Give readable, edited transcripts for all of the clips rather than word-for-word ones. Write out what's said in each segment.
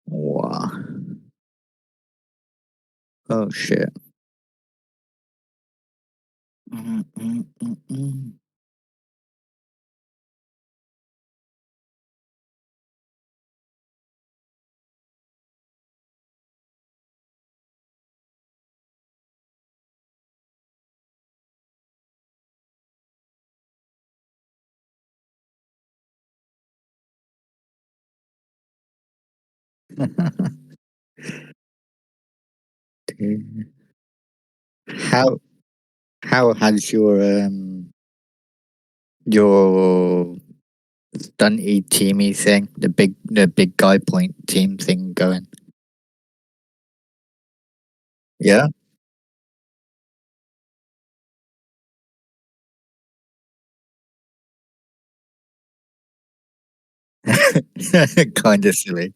Wow. Oh shit. Mm, mm, mm, mm. how how has your stunty teamy thing, the big guy point team thing going? Yeah. Kind of silly.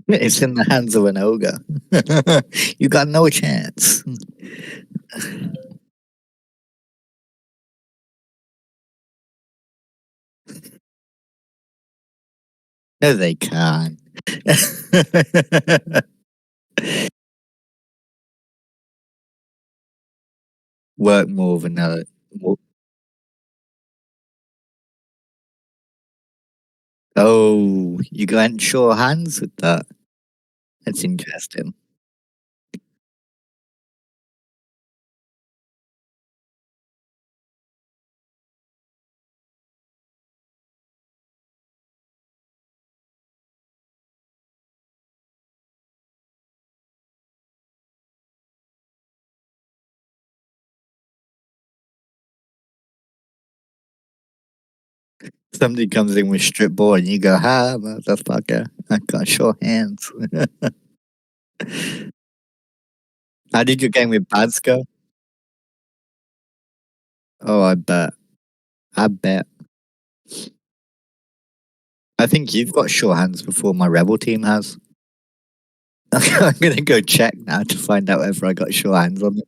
It's in the hands of an ogre. You got no chance. No, they can't. Work more than more- Oh, you went sure hands with that. That's interesting. Somebody comes in with strip ball and you go, ha, motherfucker, I got sure hands. How did your game with Bads go? Oh, I bet. I bet. I think you've got sure hands before my rebel team has. I'm gonna go check now to find out whether I got sure hands on it.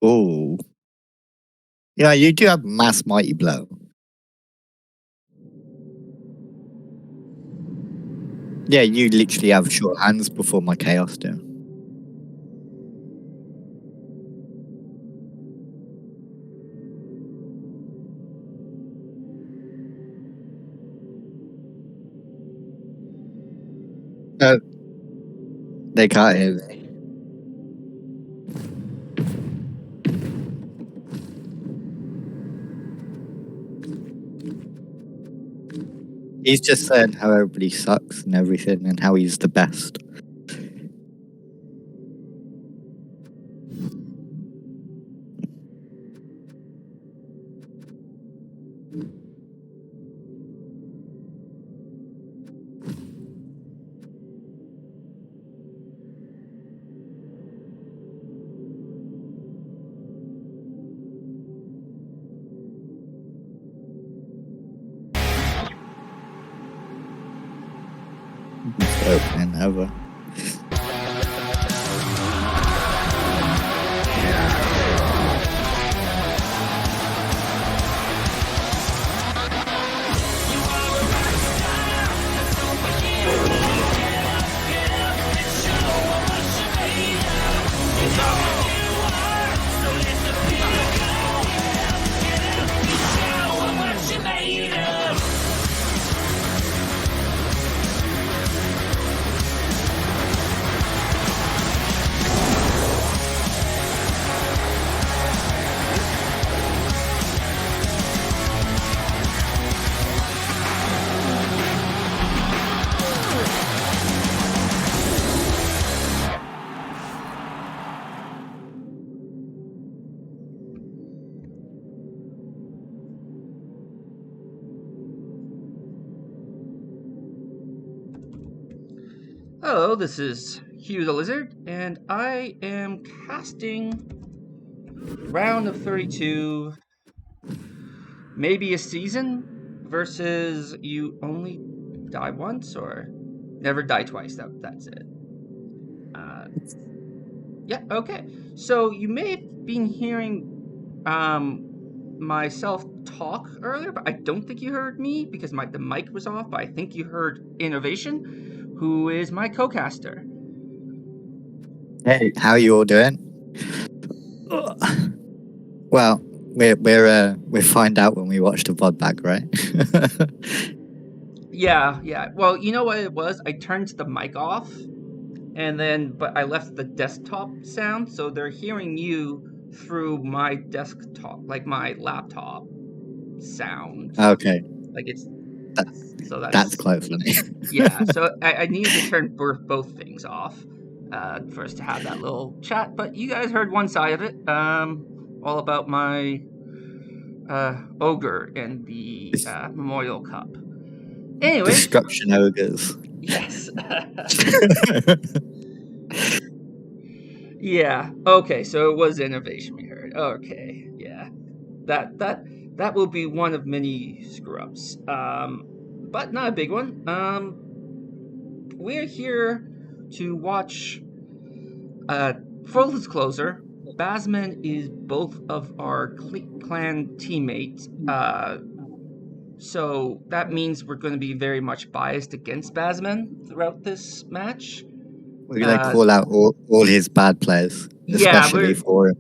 Oh, yeah, you do have mass mighty blow. Yeah, you literally have short hands before my chaos do. No, they can't hear me. He's just saying how everybody sucks and everything and how he's the best. Opening ever. Hello, this is Hugh the Lizard, and I am casting Round of 32, maybe a season, versus you only die once or never die twice. That's it. Uh, yeah, okay. So you may have been hearing myself talk earlier, but I don't think you heard me because the mic was off. But I think you heard Innovation, who is my co-caster. Hey, how you all doing? Well, we'll find out when we watch the VOD back, right? Yeah. Well, you know what it was? I turned the mic off, but I left the desktop sound, so they're hearing you through my desktop, like my laptop sound. Okay, Like it's that, so that's that's quite funny. yeah. So I needed to turn both things off for us to have that little chat. But you guys heard one side of it, all about my ogre and the memorial cup. Anyways, Destruction ogres. yes. Yeah. Okay. So it was innovation we heard. Okay. Yeah. That will be one of many screw ups. But not a big one. We're here to watch. Full disclosure. Basman is both of our clan teammates. So that means we're going to be very much biased against Basman throughout this match. We're gonna Uh, call out all his bad players, yeah, especially for him.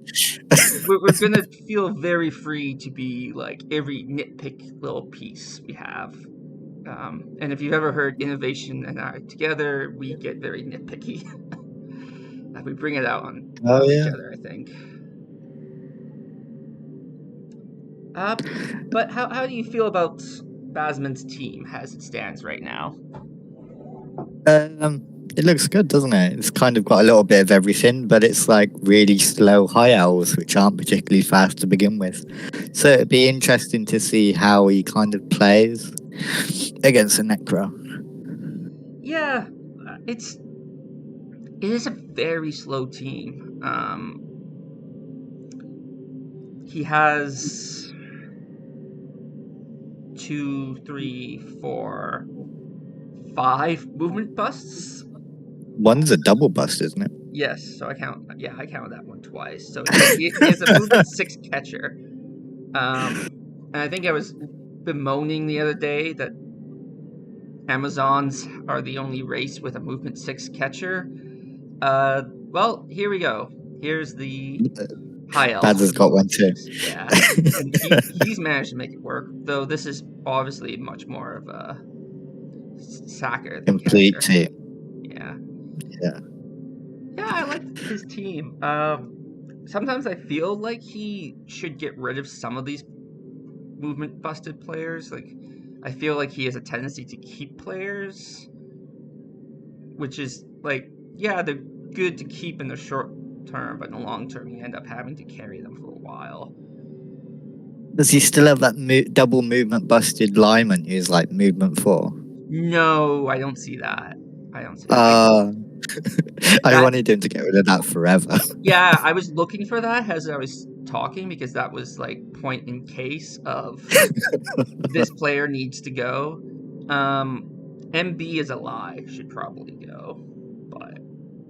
we're gonna feel very free to be like every nitpick little piece we have. And if you've ever heard Innovation and I together, we get very nitpicky. We bring it out on Oh each yeah. other, I think. But how do you feel about Basman's team as it stands right now? It looks good, doesn't it? It's kind of got a little bit of everything, but it's like really slow high owls, which aren't particularly fast to begin with. So it'd be interesting to see how he kind of plays against a Necro. Yeah, it is a very slow team. He has two, three, four, five movement busts. One's a double bust, isn't it? Yes, so I count. Yeah, I counted that one twice. So he has a movement 6 catcher. And I think I was bemoaning the other day that Amazons are the only race with a movement 6 catcher. Well, here we go. Here's the high elf Bads has got one too. Yeah, and he's managed to make it work. Though this is obviously much more of a sacker than Complete catcher. team. Yeah. Yeah. Yeah, I like his team. Sometimes I feel like he should get rid of some of these movement busted players. Like, I feel like he has a tendency to keep players, which is like, yeah, they're good to keep in the short term, but in the long term, you end up having to carry them for a while. Does he still have that double movement busted lineman who's like movement 4? No, I don't see that. I don't see I that. wanted him to get rid of that forever. Yeah, I was looking for that as I was talking because that was like point in case of this player needs to go. MB is a lie, should probably go, but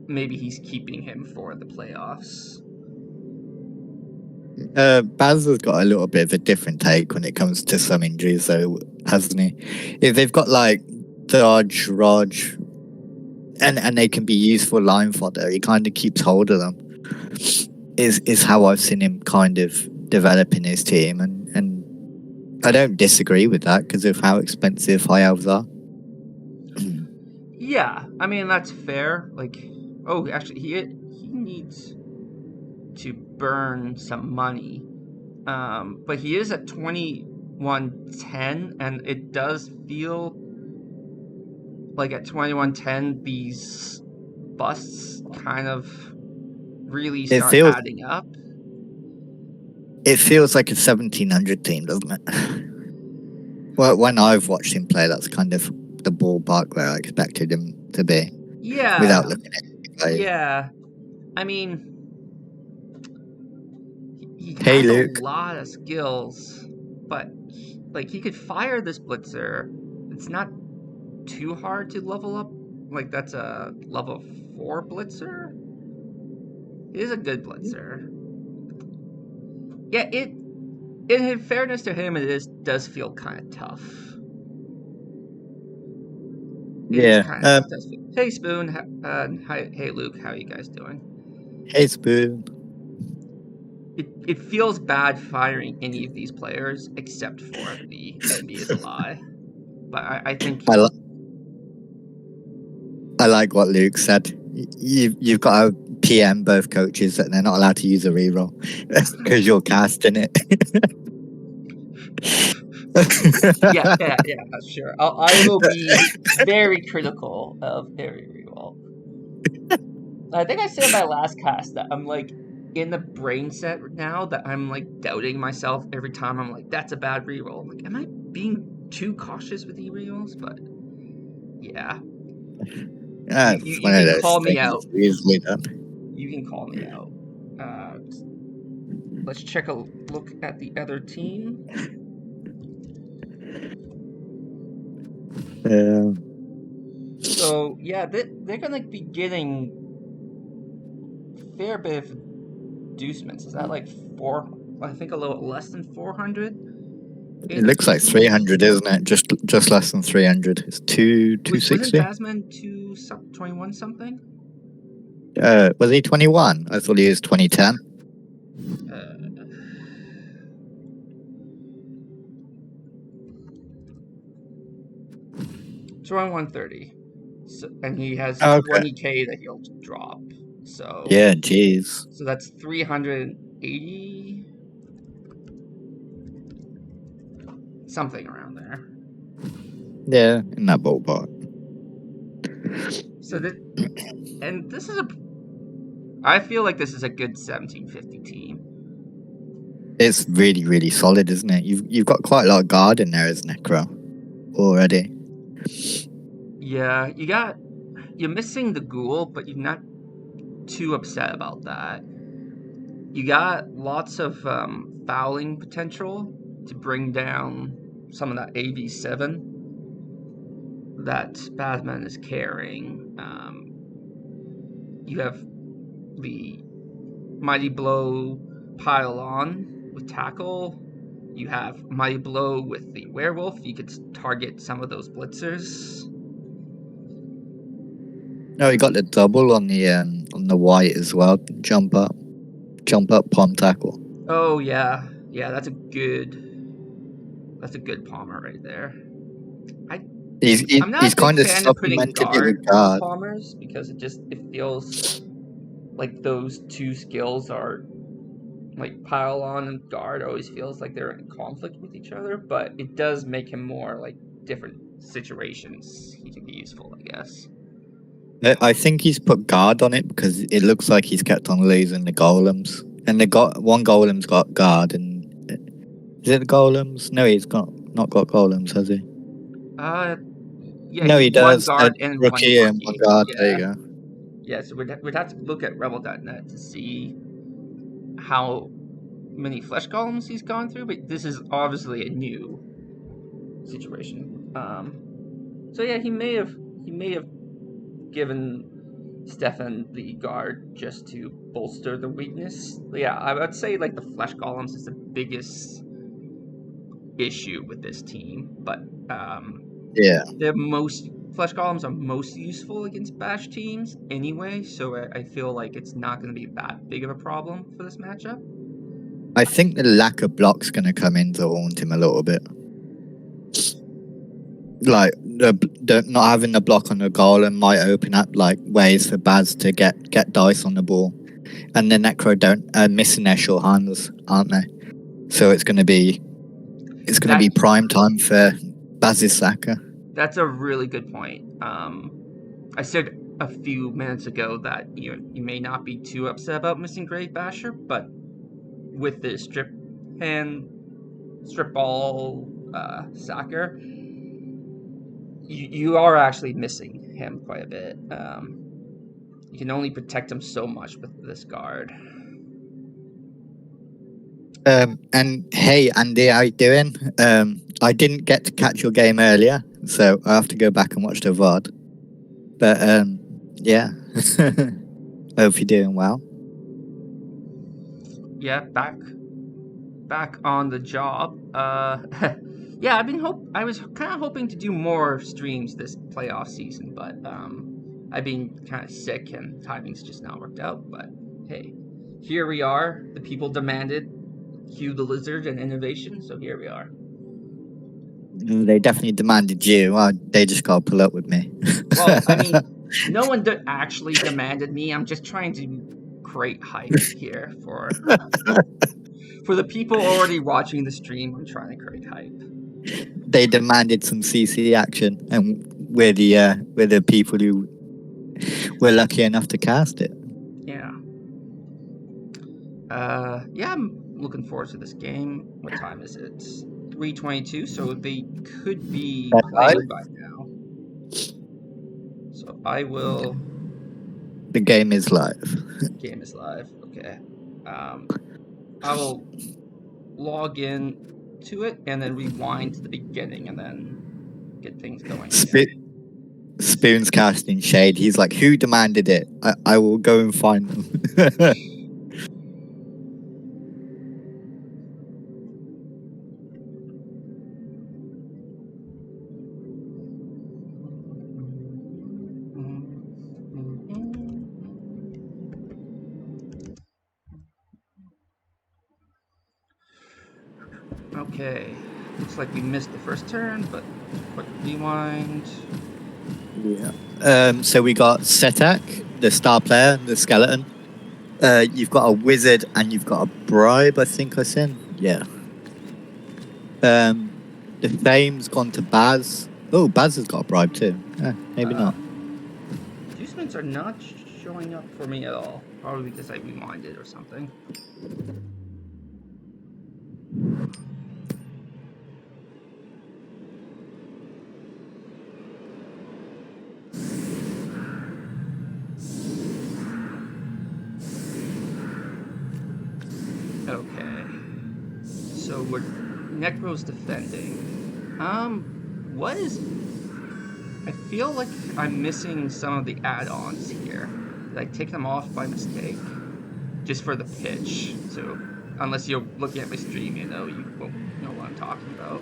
maybe he's keeping him for the playoffs. Baz has got a little bit of a different take when it comes to some injuries, though, hasn't he? If they've got like Dodge, Raj, and they can be used for line fodder, he kind of keeps hold of them. Is how I've seen him kind of developing his team, and I don't disagree with that because of how expensive high elves are. Yeah, I mean that's fair. Like, oh, actually, he needs to burn some money, but he is at 2110, and it does feel like at 2110 these busts kind of really start adding up. It feels like a 1700 team, doesn't it? Well, when I've watched him play, that's kind of the ballpark where I expected him to be. Yeah. without looking at it. Yeah. I mean, he Hey, has a Luke. lot of skills, but like he could fire this blitzer. It's not too hard to level up. Like that's a level 4 blitzer. It is a good blitzer. Yeah, in fairness to him, does feel kind of tough. It is Yeah. kind of tough. Hey Spoon, hi, hey Luke, how are you guys doing? Hey, Spoon. It feels bad firing any of these players except for the Envy is a lie. But I think I like what Luke said. You've got to PM both coaches that they're not allowed to use a reroll because you're casting it. yeah, sure. I will be very critical of every reroll. I think I said in my last cast that I'm like in the brain set now that I'm like doubting myself every time I'm like, that's a bad reroll. I'm like, am I being too cautious with e-rerolls? But yeah. That's You one of can those call me things out. easily done. You can call me out. Let's check a look at the other team. So yeah, they're gonna be getting a fair bit of inducements. Is that like four? I think a little less than 400. It looks like 300, isn't it? Just less than 300. It's Wasn't 260. Basman 21 something? Was he 21? I thought he was 2010. It's around 130. So, and he has Oh, okay. 20k that he'll drop. So Yeah, jeez. So that's 380, something around there. Yeah, in that ballpark. So that, and this is I feel like this is a good 1750 team. It's really, really solid, isn't it? You've got quite a lot of guard in there as Necro already. Yeah, you're missing the ghoul, but you're not too upset about that. You got lots of fouling potential to bring down some of that AV7 that Batman is carrying. You have the Mighty Blow pile on with tackle. You have Mighty Blow with the werewolf. You could target some of those blitzers. No, you got the double on the white as well. Jump up, palm tackle. Oh yeah, that's a good palmer right there. I'm not He's a big kind of fan of putting supplemented it with guard on guard. palmers because it feels like those two skills are like pile on and guard always feels like they're in conflict with each other, but it does make him more like different situations he can be useful, I guess. I think he's put guard on it because it looks like he's kept on losing the golems, and one golem's got guard. And is it the golems? No, he's not got golems, has he? Yeah, No, he's he one does. guard and one Rookie and one rookie. guard. There Yeah, you go. yeah. So we'd have to look at rebel.net to see how many flesh columns he's gone through, but this is obviously a new situation. So yeah, he may have given Stefan the guard just to bolster the weakness. Yeah, I would say like the flesh columns is the biggest issue with this team, but Yeah, the most flesh columns are most useful against bash teams anyway, so I feel like it's not going to be that big of a problem for this matchup. I think the lack of block's going to come in to haunt him a little bit. Like the not having the block on the golem might open up like ways for Baz to get dice on the ball, and the Necro don't missing their short hands, aren't they? So it's going to be prime time for Baz's Saka. That's a really good point. I said a few minutes ago that you may not be too upset about missing Grave Basher, but with the strip ball Sacker, you are actually missing him quite a bit. You can only protect him so much with this guard. And hey, Andy, how you doing? I didn't get to catch your game earlier, so I have to go back and watch the VOD. But yeah, hope you're doing well. Yeah, back on the job. Yeah, I was kind of hoping to do more streams this playoff season, but I've been kind of sick and timing's just not worked out. But hey, here we are. The people demanded Hugh the Lizard and innovation, so here we are. They definitely demanded you. Well, they just got to pull up with me. Well, I mean, no one actually demanded me. I'm just trying to create hype here for the people already watching the stream. I'm trying to create hype. They demanded some CC action, and we're the people who were lucky enough to cast it. Yeah. Yeah, I'm looking forward to this game. What time is it? 3:22, so they could be playing by now. So I will. The game is live. Game is live. Okay. I will log in to it and then rewind to the beginning and then get things going. Spoon's casting shade. He's like, who demanded it? I will go and find them. Okay. Looks like we missed the first turn, but quick rewind. Yeah. So we got Setak, the star player, the skeleton. You've got a wizard and you've got a bribe, I think I said. Yeah. The fame's gone to Baz. Oh, Baz has got a bribe too. Maybe not. Inducements are not showing up for me at all. Probably because I rewinded or something. Okay. So we're Necro's defending. What is... I feel like I'm missing some of the add-ons here. Did I take them off by mistake? Just for the pitch. So, unless you're looking at my stream, you won't know what I'm talking about.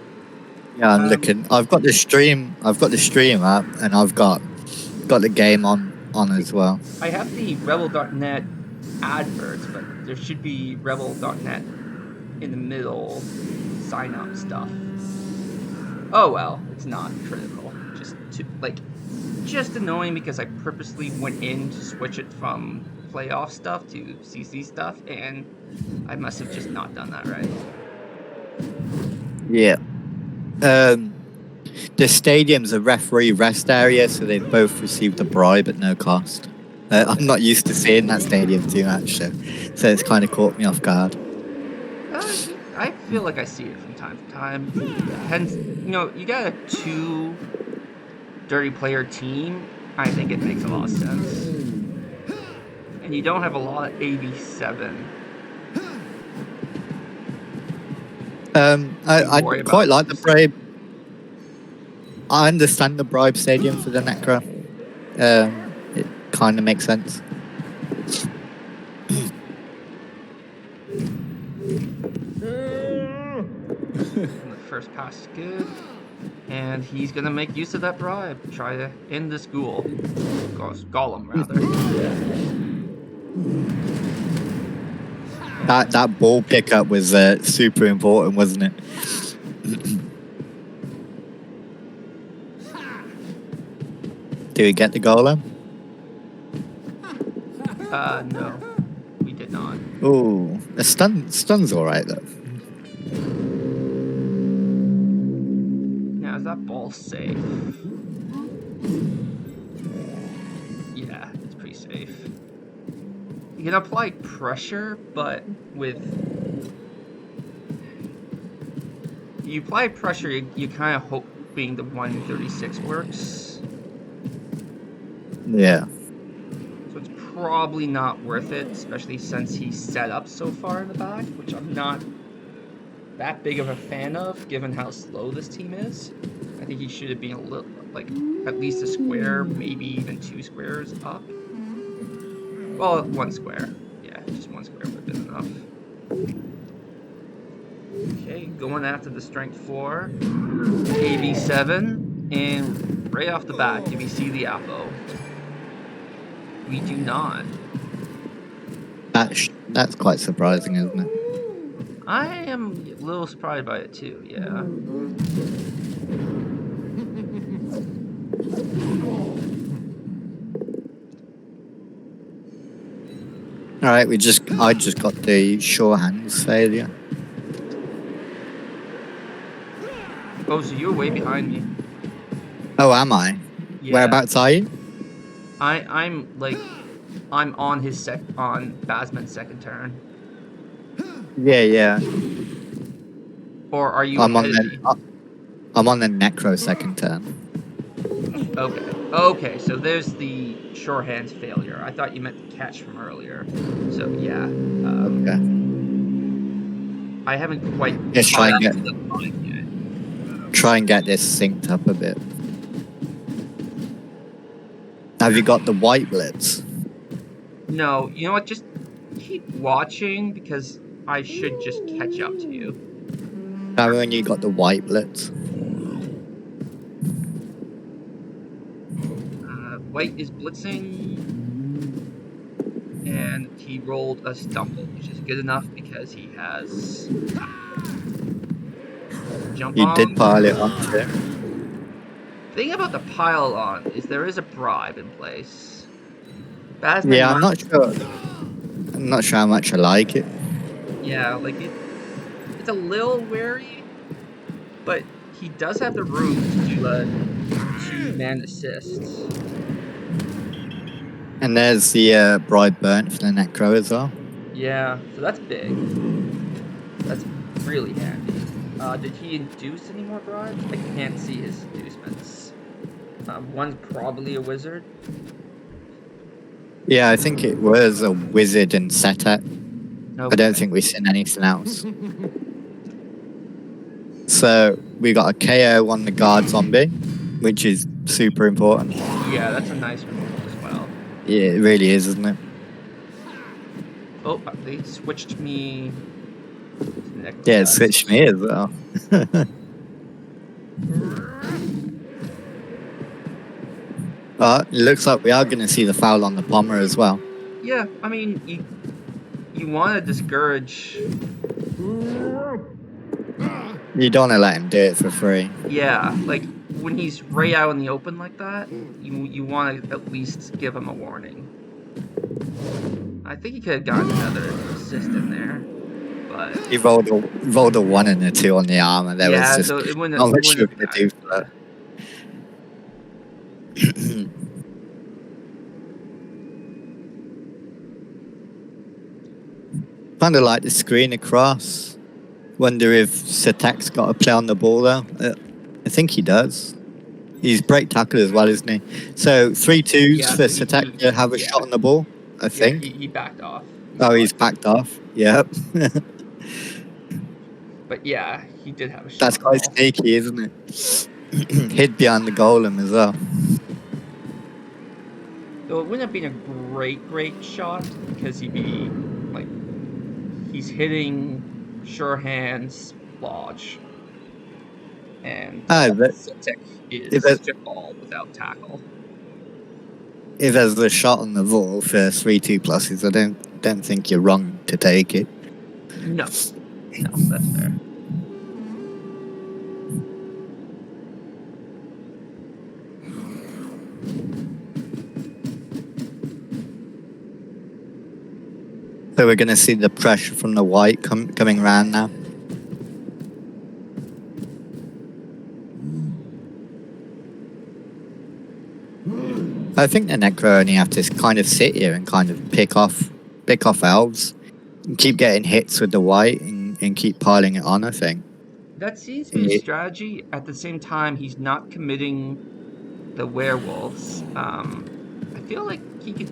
Yeah, I'm looking. I've got the stream up, and I've got the game on as well. I have the ReBBL.net adverts, but there should be ReBBL.net in the middle sign up stuff. Oh well, it's not critical. Just annoying because I purposely went in to switch it from playoff stuff to CC stuff, and I must have just not done that right. Yeah. The stadium's a referee rest area, so they both received a bribe at no cost. I'm not used to seeing that stadium too much, so it's kind of caught me off guard. I feel like I see it from time to time. Hence, you got a 2 dirty player team. I think it makes a lot of sense. And you don't have a lot of 87. I quite like the bribe. I understand the bribe stadium for the Necro. It kind of makes sense. The first pass is good. And he's going to make use of that bribe. Try to end this ghoul. Golem, rather. That ball pickup was super important, wasn't it? Did we get the golem? No. We did not. Ooh, the stun's alright though. Now, is that ball safe? Yeah, it's pretty safe. You can apply pressure, but you apply pressure, you kind of hope being the 136 works. Yeah. So it's probably not worth it, especially since he's set up so far in the back, which I'm not that big of a fan of, given how slow this team is. I think he should have been a little, like, at least a square, maybe even 2 squares up. Well, 1 square. Yeah, just 1 square would have been enough. Okay, going after the strength 4, AB7, and right off the bat, do we see the Apo? We do not. That's quite surprising, isn't it? I am a little surprised by it too, yeah. All right, I just got the sure hands failure. Oh, so you're way behind me. Oh, am I? Yeah. Whereabouts are you? I'm on on Basman's second turn. Yeah. Or are you I'm ahead of me? I'm on the necro second turn. Okay, so there's the sure hands failure. I thought you meant the catch from earlier. So yeah. Okay. I haven't quite Just caught up to the point yet. try and get this synced up a bit. Have you got the white blitz? No, you know what? Just keep watching because I should just catch up to you. Tell me when you got the white blitz. White is blitzing, and he rolled a stumble, which is good enough because he has jump on. You did pile it on too. The thing about the pile on is there is a bribe in place. Basman Yeah, I'm not sure. I'm not sure how much I like it. Yeah, like it's a little wary, but he does have the room to do a 2-man assist. And there's the bribe burnt for the necro as well. Yeah, so that's big. That's really handy. Did he induce any more bribes? I can't see his inducements. One's probably a wizard. Yeah, I think it was a wizard and setup. Okay. I don't think we've seen anything else. So we got a KO on the guard zombie, which is super important. Yeah, that's a nice removal as well. Yeah, it really is, isn't it? Oh, they switched me. Yeah, it switched me as well. But it looks like we are going to see the foul on the bomber as well. Yeah, I mean, you want to discourage. You don't want to let him do it for free. Yeah, like when he's right out in the open like that, you want to at least give him a warning. I think he could have gotten another assist in there, but He rolled a 1 and a 2 on the arm, and there was just so it wouldn't, not much you could do for that. Kind of like the screen across. Wonder if Satak's got a play on the ball though. I think he does. He's break tackle as well, isn't he? So 3 2s for Satak to have a shot on the ball, I think. He backed off. He's backed off. Yep. But yeah, he did have a shot. That's quite sneaky, isn't it? Hid behind the golem as well. So it wouldn't have been a great shot because he'd be like he's hitting sure hands lodge, and Satek is just all without tackle. If there's a shot on the ball for 3-2 pluses, I don't think you're wrong to take it. No, that's fair. So we're going to see the pressure from the white coming around now. I think the necro only have to kind of sit here and kind of pick off elves, and keep getting hits with the white and keep piling it on, I think. That seems to be his strategy. At the same time, he's not committing the werewolves. I feel like he could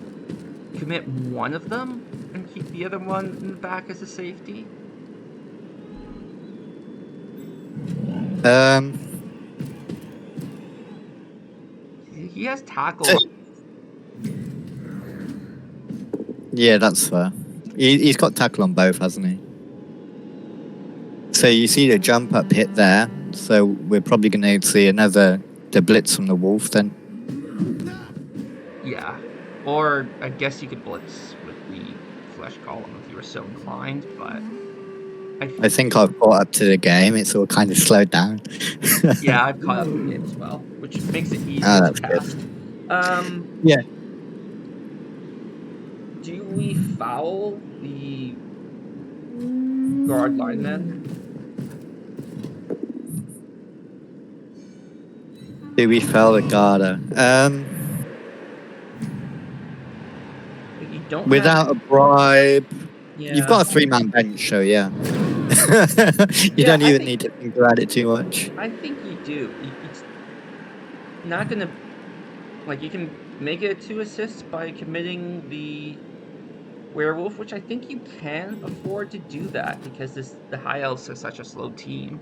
commit one of them and keep the other one in the back as a safety. He has tackle. Yeah, that's fair. He's got tackle on both, hasn't he? So you see the jump up hit there. So we're probably going to see the blitz from the wolf then. Yeah. Or I guess you could blitz with the flesh column if you were so inclined, but I think I've caught up to the game. It's all kind of slowed down. Yeah, I've caught up to the game as well, which makes it easier to That's cast. good. Yeah. Do we foul the guard lineman? Do we foul the Garda? You don't Without have... a bribe. Yeah. You've got a 3-man bench, so yeah. You don't even need to think about it too much. I think you do. It's not going to... Like, you can make it 2 assists by committing the werewolf, which I think you can afford to do that because the High Elves are such a slow team.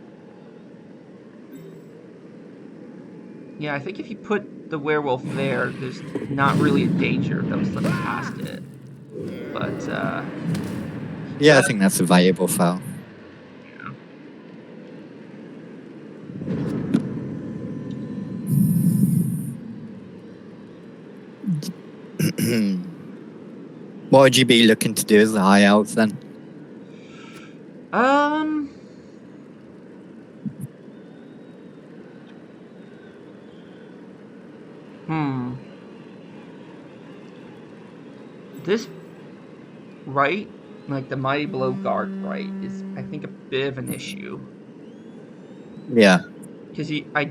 Yeah, I think if you put the werewolf there, there's not really a danger of them slipping past it. But, yeah, I think that's a valuable foul. Yeah. What would you be looking to do as the High Elves then? This right, like the Mighty Blow guard right, is I think a bit of an issue. Yeah. Because I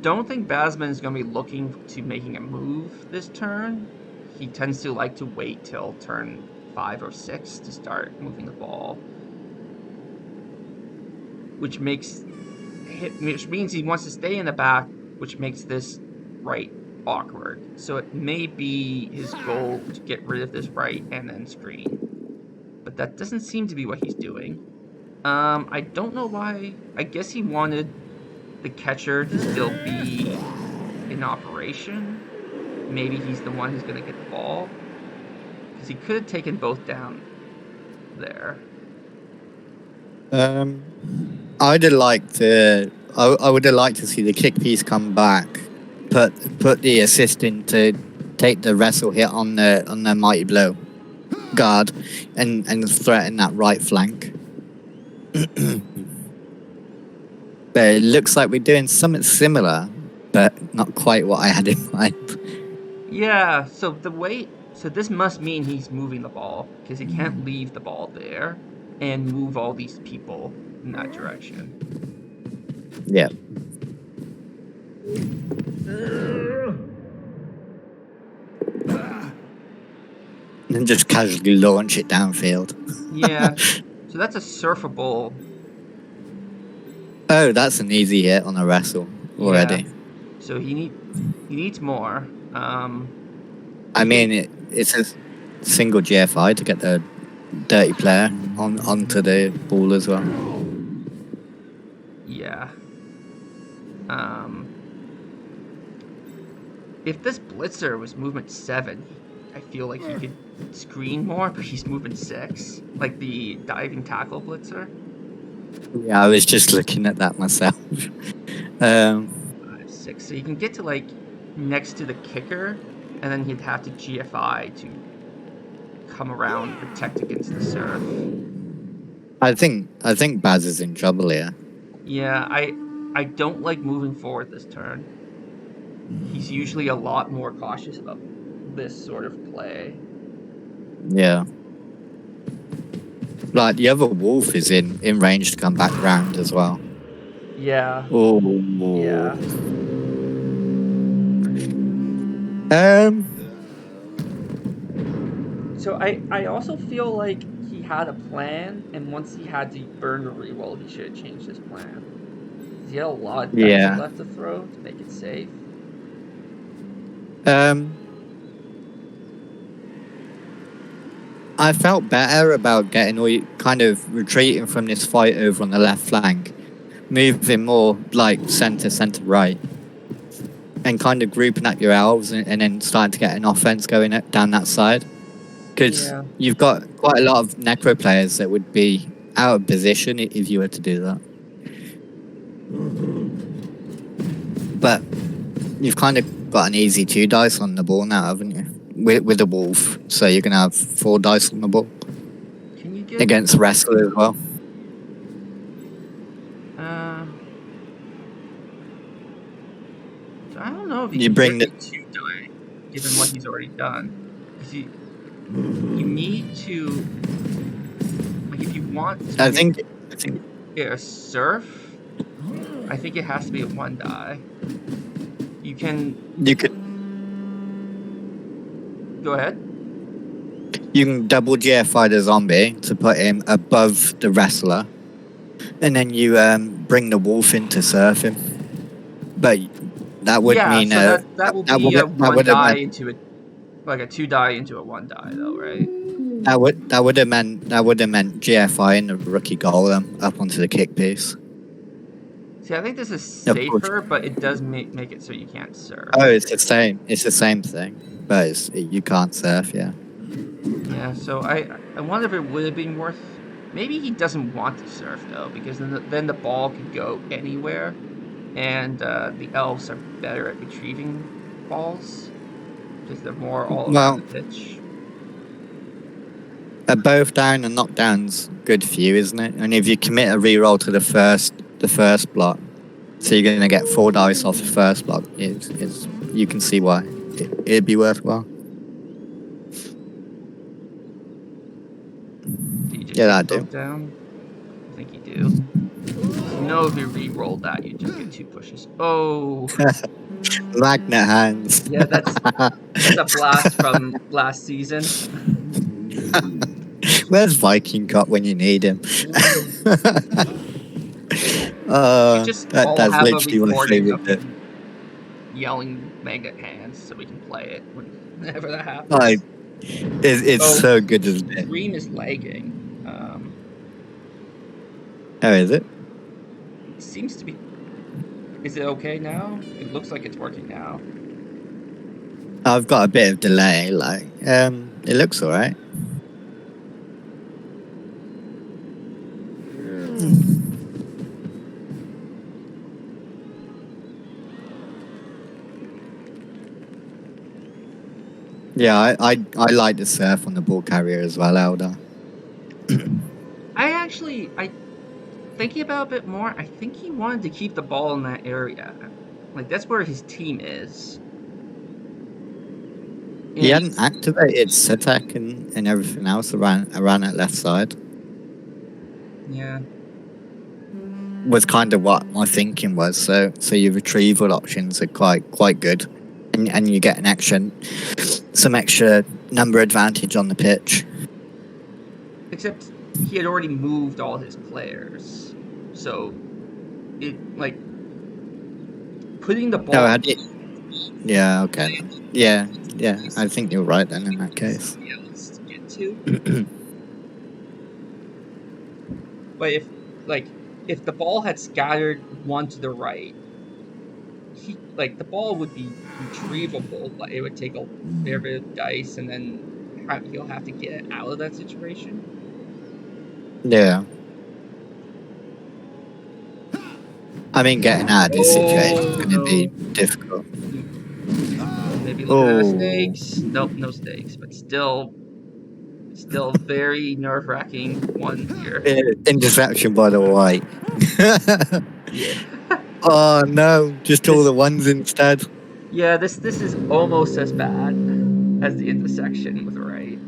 don't think Basman is going to be looking to making a move this turn. He tends to like to wait till turn 5 or 6 to start moving the ball. Which means he wants to stay in the back, which makes this right awkward. So it may be his goal to get rid of this right and then screen. But that doesn't seem to be what he's doing. I don't know why. I guess he wanted the catcher to still be in operation. Maybe he's the one who's going to get the ball. Because he could have taken both down there. I would have liked to see the kick piece come back, put the assist in to take the wrestle hit on the Mighty Blow guard and threaten that right flank. But it looks like we're doing something similar, but not quite what I had in mind. Yeah, so this must mean he's moving the ball, because he can't leave the ball there and move all these people in that direction. Yeah. And just casually launch it downfield. Yeah, so that's a surfable. Oh, that's an easy hit on a wrestle already. Yeah. So he needs more. I mean, it's a single GFI to get the dirty player onto the ball as well. Yeah. If this blitzer was movement 7, I feel like he could screen more, but he's movement 6, like the diving tackle blitzer. Yeah, I was just looking at that myself. 5, 6. So you can get to like next to the kicker, and then he'd have to GFI to come around and protect against the surf. I think Baz is in trouble here. Yeah, I don't like moving forward this turn. He's usually a lot more cautious about this sort of play. Yeah. Like the other wolf is in range to come back round as well. Yeah. Oh. Yeah. So I also feel like he he had a plan, and once he had to burn the reroll, he should have changed his plan. He had a lot of dice Yeah. left to throw to make it safe. I felt better about getting kind of retreating from this fight over on the left flank, moving more like center right, and kind of grouping up your elves and then starting to get an offense going down that side. Because you've got quite a lot of necro players that would be out of position if you were to do that. But you've kind of got an easy 2 dice on the ball now, haven't you? With the wolf, so you're gonna have 4 dice on the ball. Can you get against wrestler as well? I don't know if you bring the 2 die, given what he's already done. Because you need to, like, if you want to I think get a surf, I think it has to be a 1 die. You could go ahead. You can double GFI the zombie to put him above the wrestler, and then you bring the wolf in to surf him. But that would mean so that will be a 1 die into it, like a 2 die into a 1 die, though, right? That would have meant GFI and the rookie golem up onto the kick piece. See, I think this is safer, but it does make it so you can't surf. Oh, it's the same. It's the same thing, but you can't surf. Yeah. Yeah. So I wonder if it would have been worth. Maybe he doesn't want to surf though, because then the ball could go anywhere, and the elves are better at retrieving balls because they're more all around the pitch. A both down and knockdown's good for you, isn't it? And if you commit a reroll to the first block, so you're going to get 4 dice off the first block, you can see why it'd be worthwhile. Yeah, that do. Down? I think you do. No, if you re-rolled that, you just get 2 pushes. Oh. Magnet hands. Yeah, that's a blast from last season. Where's Viking Cop when you need him? That's literally my favorite bit. Yelling magnet hands so we can play it whenever that happens. It's so good, isn't it? Stream is lagging. Oh, is it? It seems to be. Is it okay now? It looks like it's working now. I've got a bit of delay. Like, it looks alright. Yeah, I like the surf on the ball carrier as well, Elder. I thinking about it a bit more, I think he wanted to keep the ball in that area. Like, that's where his team is. And he hadn't activated Setek and everything else around that left side. Yeah. Was kind of what my thinking was. So your retrieval options are quite good. And you get some extra number advantage on the pitch. Except he had already moved all his players, so it putting the ball. Oh, yeah. Okay. Yeah. I think you're right then in that case. Yeah, let's get to. But if the ball had scattered one to the right, the ball would be retrievable, but it would take a fair bit of dice, and then he'll have to get it out of that situation. Yeah. I mean, getting out of this situation is going to be difficult. Maybe look at the stakes. Nope, no stakes, but still very nerve-wracking one here. Interception by the white. Yeah. Oh no, just all the ones instead. Yeah, this is almost as bad as the intersection with right.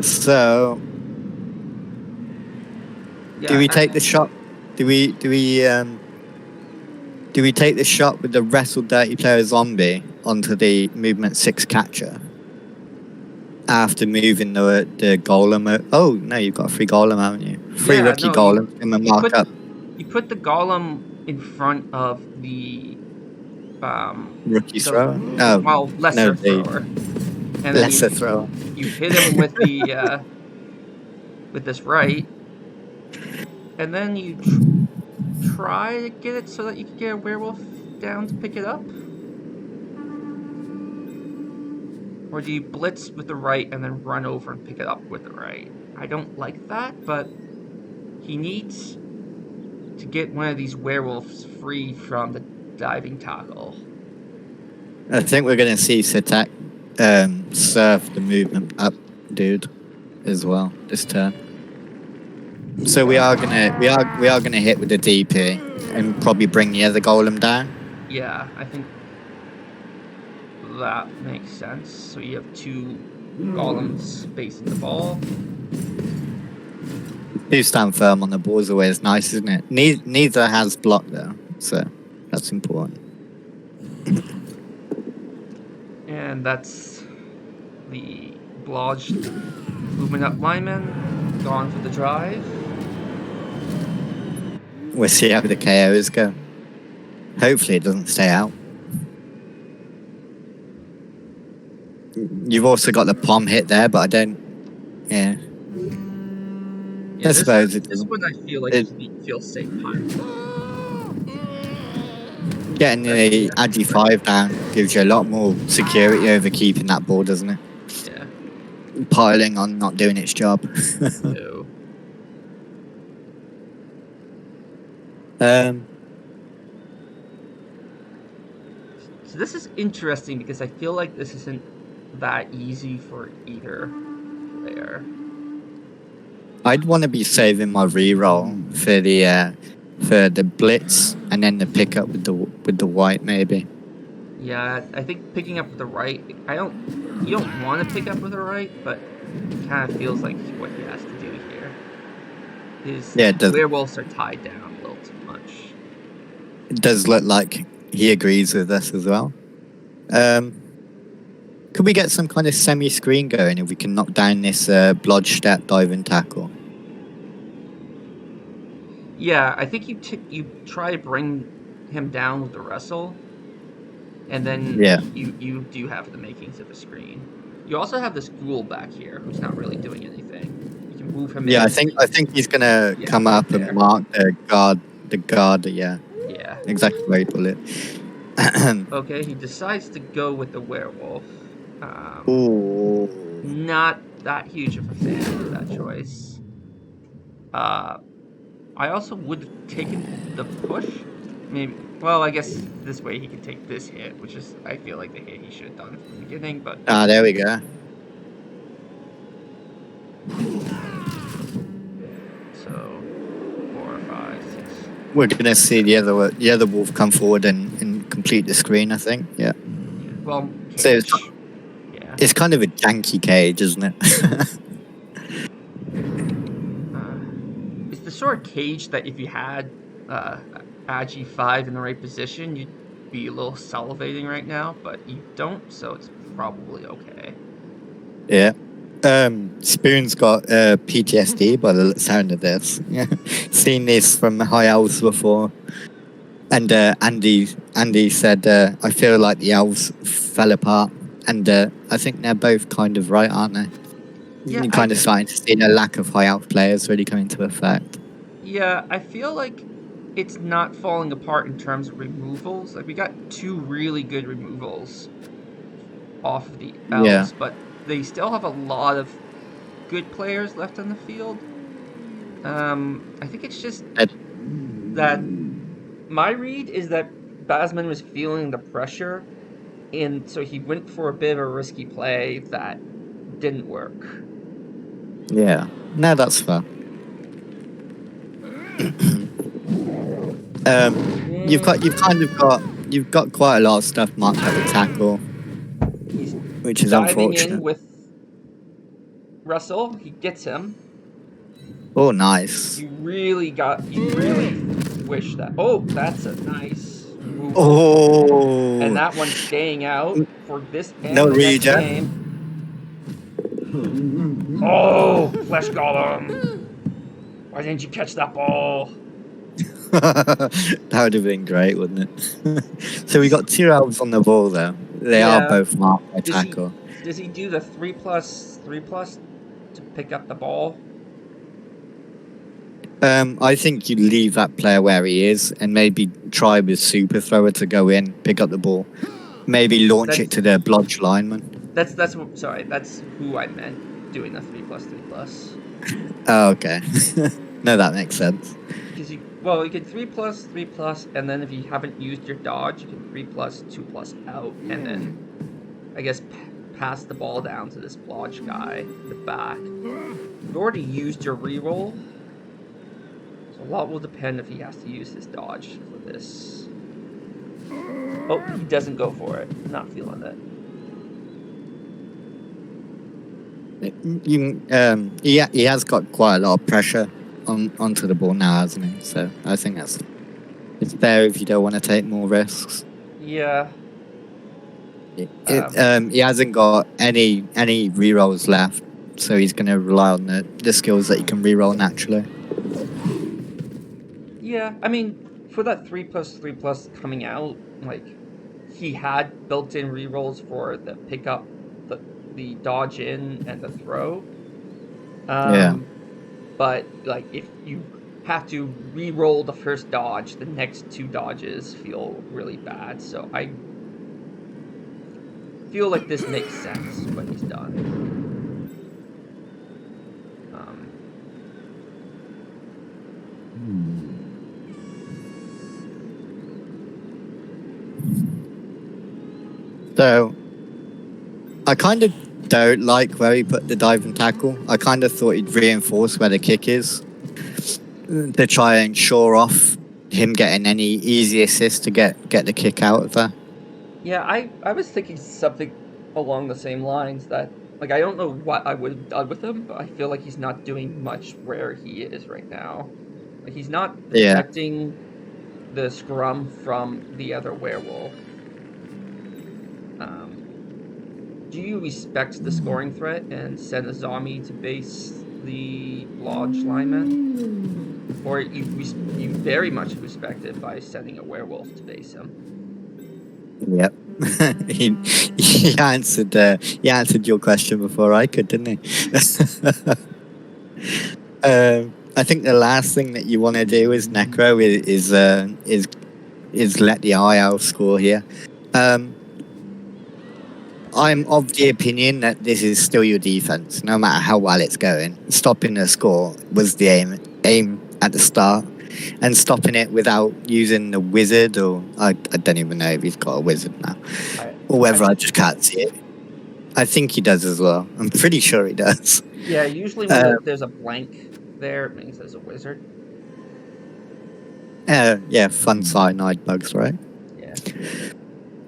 So, do we take the shot? Do we take the shot with the wrestle dirty player zombie onto the movement 6 catcher? after moving the golem. Oh no, you've got a free golem, haven't you? Free rookie golem. You put the golem in front of the Rookie thrower. Oh lesser no, thrower, and then lesser thrower. You hit him with the with this right, and then you try to get it so that you can get a werewolf down to pick it up. Or do you blitz with the right and then run over and pick it up with the right? I don't like that, but he needs to get one of these werewolves free from the diving tackle. I think we're going to see Satak surf the movement up, dude, as well this turn. So we are gonna hit with the DP and probably bring the other golem down. Yeah, I think that makes sense. So you have 2 golems facing the ball. 2 stand firm on the ball is always nice, isn't it? Neither has block though, so that's important. And that's the Blodge movement up lineman, gone for the drive. We'll see how the KOs go. Hopefully it doesn't stay out. You've also got the palm hit there, but I don't... Yeah. I suppose this one I feel like you feel safe behind. Getting the Agi 5 down gives you a lot more security over keeping that ball, doesn't it? Yeah. Piling on not doing its job. No. So this is interesting because I feel like this isn't that easy for either player. I'd want to be saving my reroll for the blitz and then the pickup with the white maybe. Yeah, I think picking up with the right. You don't want to pick up with the right, but it kind of feels like what he has to do here. His werewolves are tied down a little too much. It does look like he agrees with us as well. Could we get some kind of semi-screen going if we can knock down this Blodge step diving tackle? Yeah, I think you try to bring him down with the wrestle, and then you do have the makings of a screen. You also have this ghoul back here who's not really doing anything. You can move him in. I think he's gonna come up and mark the guard. Yeah. Exactly where you pull it. Okay, he decides to go with the werewolf. Ooh. Not that huge of a fan of that choice. I also would have taken the push. Maybe. Well, I guess this way he can take this hit, which is, I feel like, the hit he should have done from the beginning. But there we go. So 4, 5, 6. We're gonna see the other wolf come forward and complete the screen. I think. Yeah. Well, so it's kind of a janky cage, isn't it? It's the sort of cage that if you had Agi 5 in the right position, you'd be a little salivating right now, but you don't, so it's probably okay. Yeah. Spoon's got PTSD by the sound of this. Seen this from High Elves before. And Andy said, I feel like the Elves fell apart. And I think they're both kind of right, aren't they? Yeah, You're kind of starting to see a lack of High Elf players really come into effect. Yeah, I feel like it's not falling apart in terms of removals. Like, we got 2 really good removals off of the Elves, but they still have a lot of good players left on the field. I think it's just that my read is that Basman was feeling the pressure, and so he went for a bit of a risky play that didn't work. Yeah, no, that's fair. You've got quite a lot of stuff marked up with tackle, which is unfortunate. In with Russell, he gets him. Oh, nice. You really wish that. Oh, that's a nice move. Oh. And that one's staying out for this no regen. Oh, flesh golem! Why didn't you catch that ball? That would have been great, wouldn't it? So we got 2 elves on the ball, though. They are both marked by tackle. Does he do the 3+3+ to pick up the ball? I think you leave that player where he is and maybe try with super thrower to go in, pick up the ball, maybe launch it to the blodge lineman. That's who I meant doing the 3+3+. Oh, okay. No, that makes sense. Because you can 3+3+, and then if you haven't used your dodge, you can 3+2+ out, and then I guess pass the ball down to this blodge guy in the back. You've already used your reroll. A lot will depend if he has to use his dodge for this. Oh, he doesn't go for it. Not feeling it. He has got quite a lot of pressure onto the ball now, hasn't he? So I think it's fair if you don't want to take more risks. Yeah. He hasn't got any rerolls left, so he's going to rely on the skills that he can reroll naturally. Yeah, I mean, for that 3+3+ coming out, like, he had built-in rerolls for the pickup, the dodge in, and the throw. Yeah. But, like, if you have to re-roll the first dodge, the next 2 dodges feel really bad. So I feel like this makes sense what he's done. So I kind of don't like where he put the dive and tackle. I kind of thought he'd reinforce where the kick is to try and shore off him getting any easy assist to get the kick out of there. Yeah, I was thinking something along the same lines that, like, I don't know what I would have done with him, but I feel like he's not doing much where he is right now. Like, he's not protecting the scrum from the other werewolf. Do you respect the scoring threat and send a zombie to base the blodge lineman? Or you very much respect it by sending a werewolf to base him? Yep. he answered your question before I could, didn't he? I think the last thing that you want to do as Necro is let the IL score here. I'm of the opinion that this is still your defense, no matter how well it's going. Stopping the score was the aim at the start, and stopping it without using the wizard, or I don't even know if he's got a wizard now, or whether I just can't see it. I think he does as well. I'm pretty sure he does. Yeah, usually when there's a blank there, it means there's a wizard. Yeah, fun cyanide bugs, right? Yeah.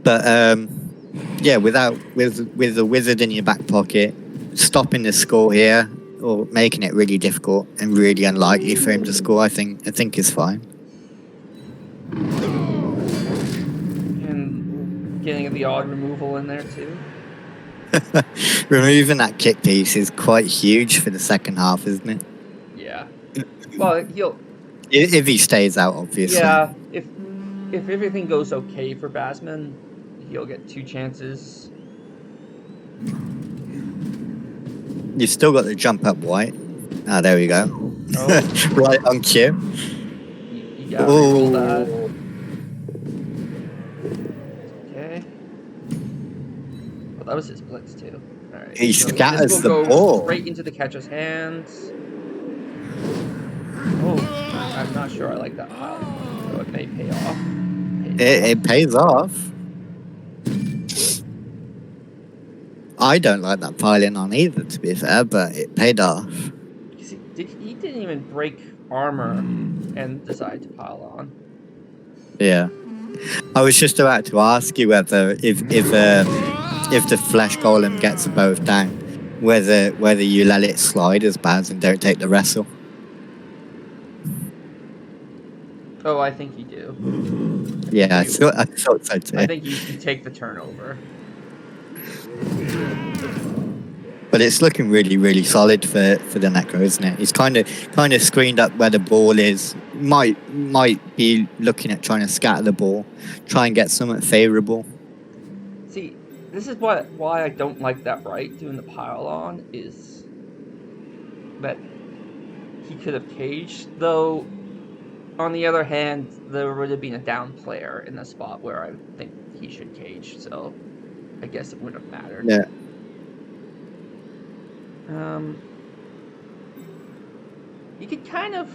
But yeah, with the wizard in your back pocket, stopping the score here or making it really difficult and really unlikely for him to score, I think is fine. And getting the odd removal in there too. Removing that kick piece is quite huge for the second half, isn't it? Yeah. Well, if he stays out, obviously. Yeah. If everything goes okay for Basman, he'll get 2 chances. You've still got the jump up white. Ah, there we go. Oh. Right on cue. You gotta roll that. Okay. Well, that was his blitz too. All right. He scatters the ball. Straight into the catcher's hands. Oh, I'm not sure I like that pile, so it may pay off. It pays off. I don't like that piling on either, to be fair, but it paid off. He didn't even break armor and decide to pile on. Yeah. I was just about to ask you whether if the flesh golem gets both down, whether you let it slide as bad and don't take the wrestle. Oh, I think you do. Yeah, I thought so too. I think you take the turnover. But it's looking really, really solid for the Necro, isn't it? He's kind of screened up where the ball is. Might be looking at trying to scatter the ball, try and get something favourable. See, this is why I don't like that right doing the pile-on, is that he could have caged, though on the other hand, there would have been a down player in the spot where I think he should cage, so I guess it wouldn't have mattered. Yeah. You could kind of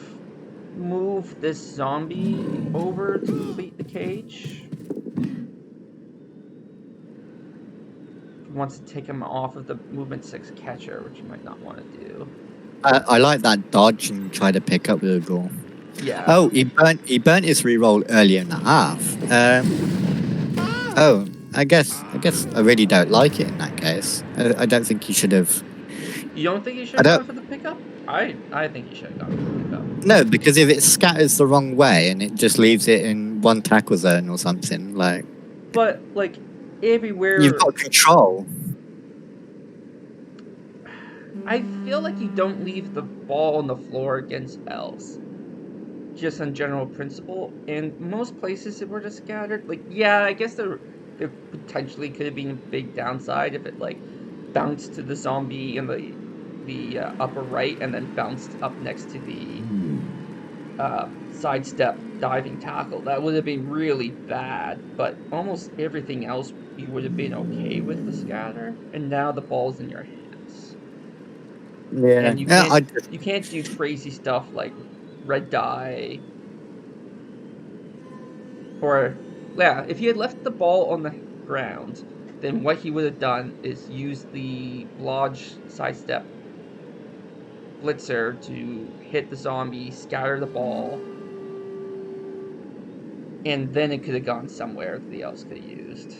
move this zombie over to complete the cage. If he wants to take him off of the movement 6 catcher, which you might not want to do. I like that dodge and try to pick up the goal. Yeah. Oh, he burnt his reroll earlier in the half. I guess I really don't like it in that case. I don't think he should have. You don't think he should have gone for the pickup? I think he should have gone for the pickup. No, because if it scatters the wrong way and it just leaves it in one tackle zone or something, like. But like everywhere. You've got control. I feel like you don't leave the ball on the floor against Elves. Just on general principle. And most places it were just scattered. Like, yeah, I guess there potentially could have been a big downside if it like bounced to the zombie in the upper right and then bounced up next to the sidestep diving tackle. That would have been really bad. But almost everything else you would have been okay with the scatter. And now the ball's in your hands. Yeah. And you can't do crazy stuff like red dye. Or, yeah, if he had left the ball on the ground, then what he would have done is use the Lodge sidestep blitzer to hit the zombie, scatter the ball, and then it could have gone somewhere that the Elves could have used.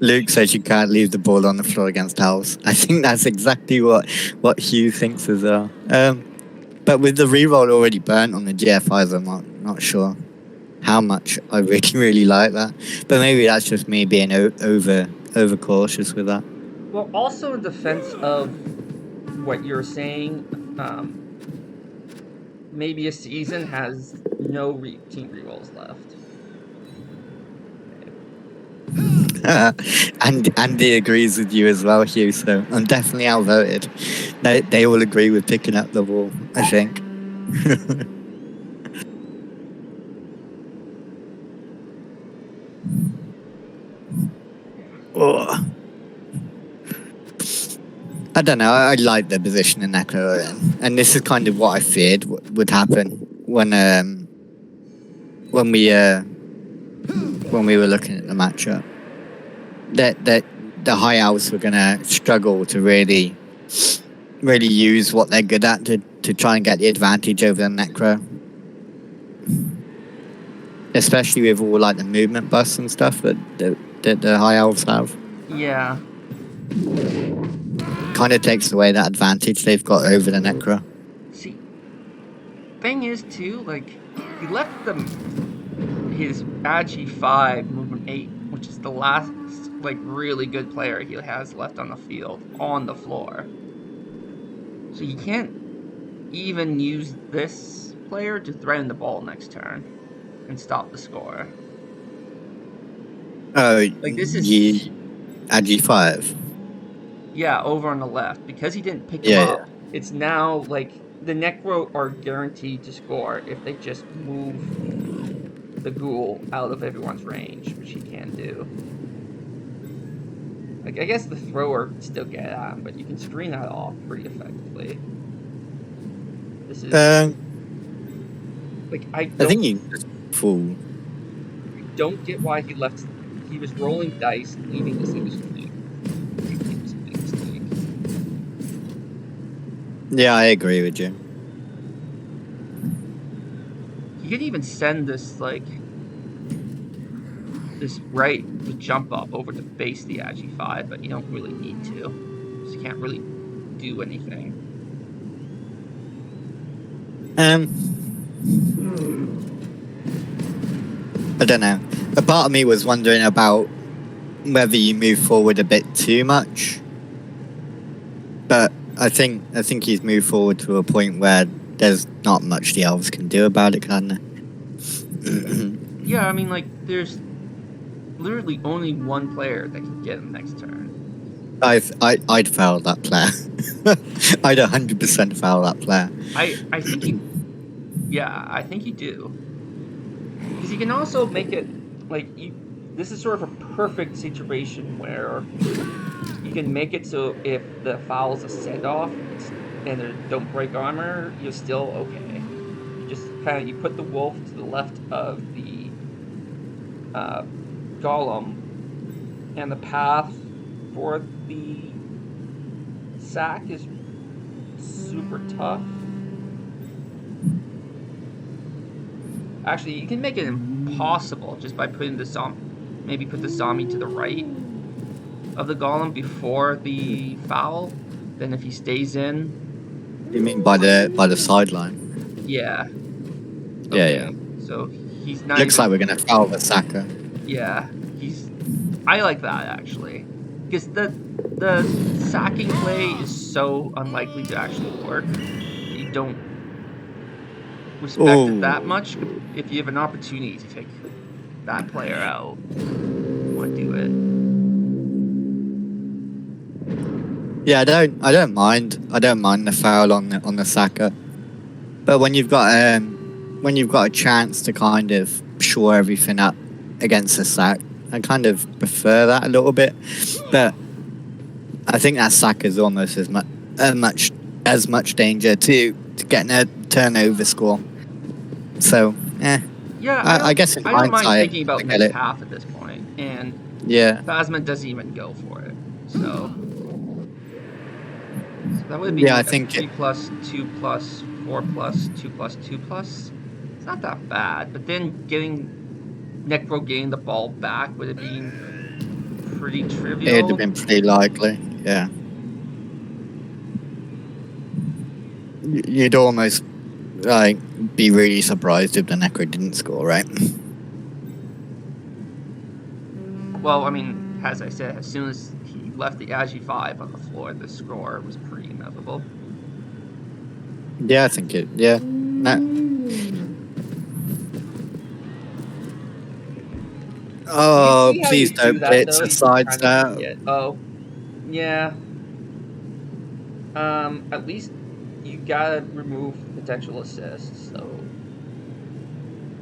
Luke says you can't leave the ball on the floor against Elves. I think that's exactly what Hugh thinks as well. But with the reroll already burnt on the GFIs, I'm not sure how much I really like that. But maybe that's just me being over cautious with that. Well, also in defense of what you're saying, maybe a season has no team rerolls left. And Andy agrees with you as well, Hugh, so I'm definitely outvoted. They all agree with picking up the ball, I think. Oh. I don't know, I like the position in Necro, and this is kind of what I feared would happen when we were looking at the matchup. That the High Elves were going to struggle to really use what they're good at to try and get the advantage over the Necro. Especially with all like the movement busts and stuff that the High Elves have. Yeah. Kind of takes away that advantage they've got over the Necro. See, thing is too, like, he left them his Agi 5 movement 8, which is the last like really good player he has left on the field, on the floor. So you can't even use this player to threaten the ball next turn and stop the score. Oh, like this is Agi 5. Yeah, over on the left, because he didn't pick him up. It's now like the Necro are guaranteed to score if they just move the ghoul out of everyone's range, which he can do. Like, I guess the thrower can still get at him, but you can screen that off pretty effectively. This is like I think he just fool. I don't get why he left. He was rolling dice, leaving this in his range. Yeah, I agree with you. You can even send this like this right to jump up over to face the Agi 5, but you don't really need to. Because you can't really do anything. I don't know. A part of me was wondering about whether you move forward a bit too much. But I think he's moved forward to a point where there's not much the elves can do about it, can there? Yeah, I mean, like, there's literally only one player that can get him next turn. I'd foul that player. I'd 100% foul that player. I think you, yeah, I think you do, because you can also make it like you. This is sort of a perfect situation where you can make it so if the foul's a send off and they don't break armor, you're still okay. You just you put the wolf to the left of the golem, and the path for the sack is super tough. Actually, you can make it impossible just by putting the zombie. Maybe put the zombie to the right of the golem before the foul. Then if he stays in. You mean by the sideline? Yeah. Okay. Yeah. So he's not. Looks like we're gonna foul the Saka. Yeah, I like that actually, because the sacking play is so unlikely to actually work. You don't respect it that much. If you have an opportunity to take that player out, you want to do it. Yeah, I don't mind the foul on the Saka, but when you've got a chance to kind of shore everything up against the sack, I kind of prefer that a little bit. But I think that sack is almost as much danger to getting a turnover score. So, yeah, I guess in I don't mind hindsight, thinking about next half at this point, and yeah, Phasma doesn't even go for it. So that would be 3+, 2+, 4+, 2+, 2+. It's not that bad, but then getting the ball back would have been pretty trivial. It would have been pretty likely, yeah. You'd almost be really surprised if the Necro didn't score, right? Well, I mean, as I said, as soon as he left the Agi 5 on the floor, the score was pretty inevitable. Yeah, I think it. Yeah. No. Oh, please don't blitz a side step. Oh, yeah. At least you gotta remove potential assists. So,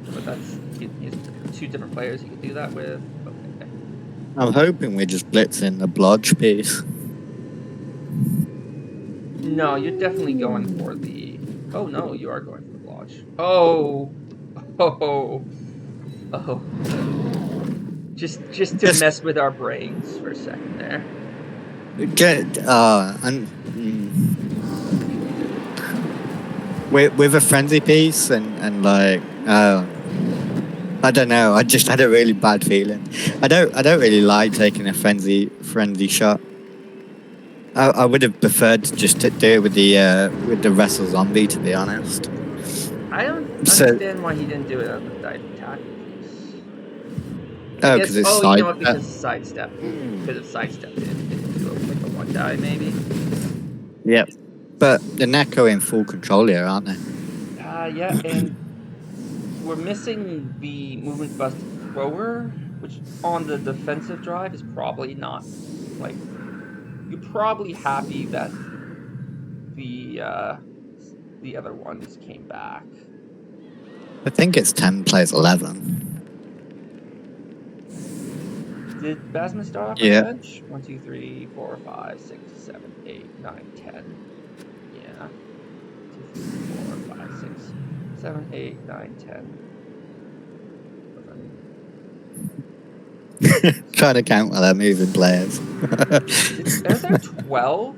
but that's two different players you can do that with. Okay. I'm hoping we're just blitzing the blodge piece. No, you're definitely going for the. Oh no, you are going for the blodge. Oh. Just to mess with our brains for a second there. With a frenzy piece and like I don't know. I just had a really bad feeling. I don't really like taking a frenzy shot. I would have preferred to just do it with the wrestle zombie, to be honest. I don't understand why he didn't do it on the dive attack. Oh, because it's side. You know what? Because it's sidestep. Because it's sidestep. It didn't do it like a one die maybe. Yep. But the Necro in full control here, aren't they? Yeah, and we're missing the movement bust thrower, which on the defensive drive is probably not like. You're probably happy that the other ones came back. I think it's 10 plays 11. Did Basma start off on the bench? 1, 2, 3, 4, 5, 6, 7, 8, 9, 10. Yeah. 2, 3, 4, 5, 6, 7, 8, 9, 10. Trying to count while they're moving players. Are there 12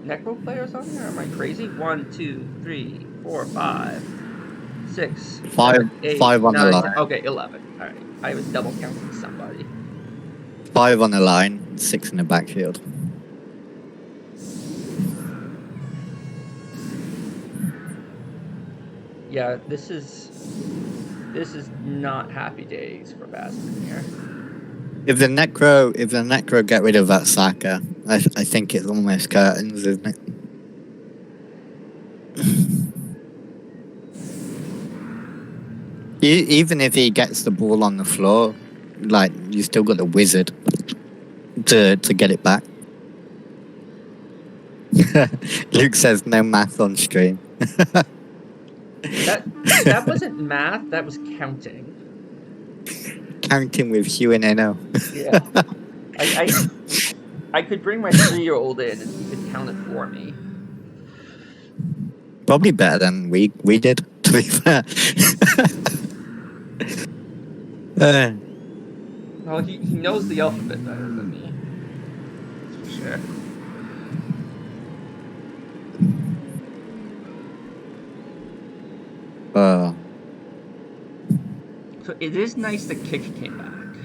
Necro players on here? Am I crazy? 1, 2, 3, 4, 5, 6, 7, 8, 5 on 9, the line. 10. Okay, 11. All right. I was double counting somebody. 5 on the line, 6 in the backfield. Yeah, this is not happy days for Basman here. If the necro get rid of that Saka, I think it's almost curtains, isn't it? Even if he gets the ball on the floor, like you still got the wizard to get it back. Luke says no math on stream. That wasn't math. That was counting. Counting with Hugh and Eno. Yeah. I could bring my 3-year-old in and he could count it for me. Probably better than we did, to be fair. Well, he knows the alphabet better than me. That's for sure. So it is nice the kick came back.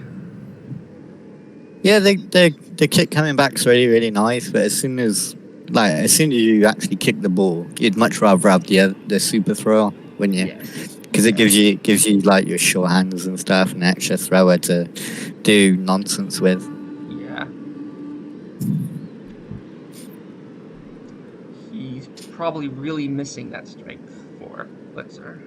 Yeah, the kick coming back's really, really nice, but as soon as you actually kick the ball, you'd much rather have the super throw, wouldn't you? Because it gives you like your short hands and stuff, an extra thrower to do nonsense with. Yeah. He's probably really missing that strength for Blitzer.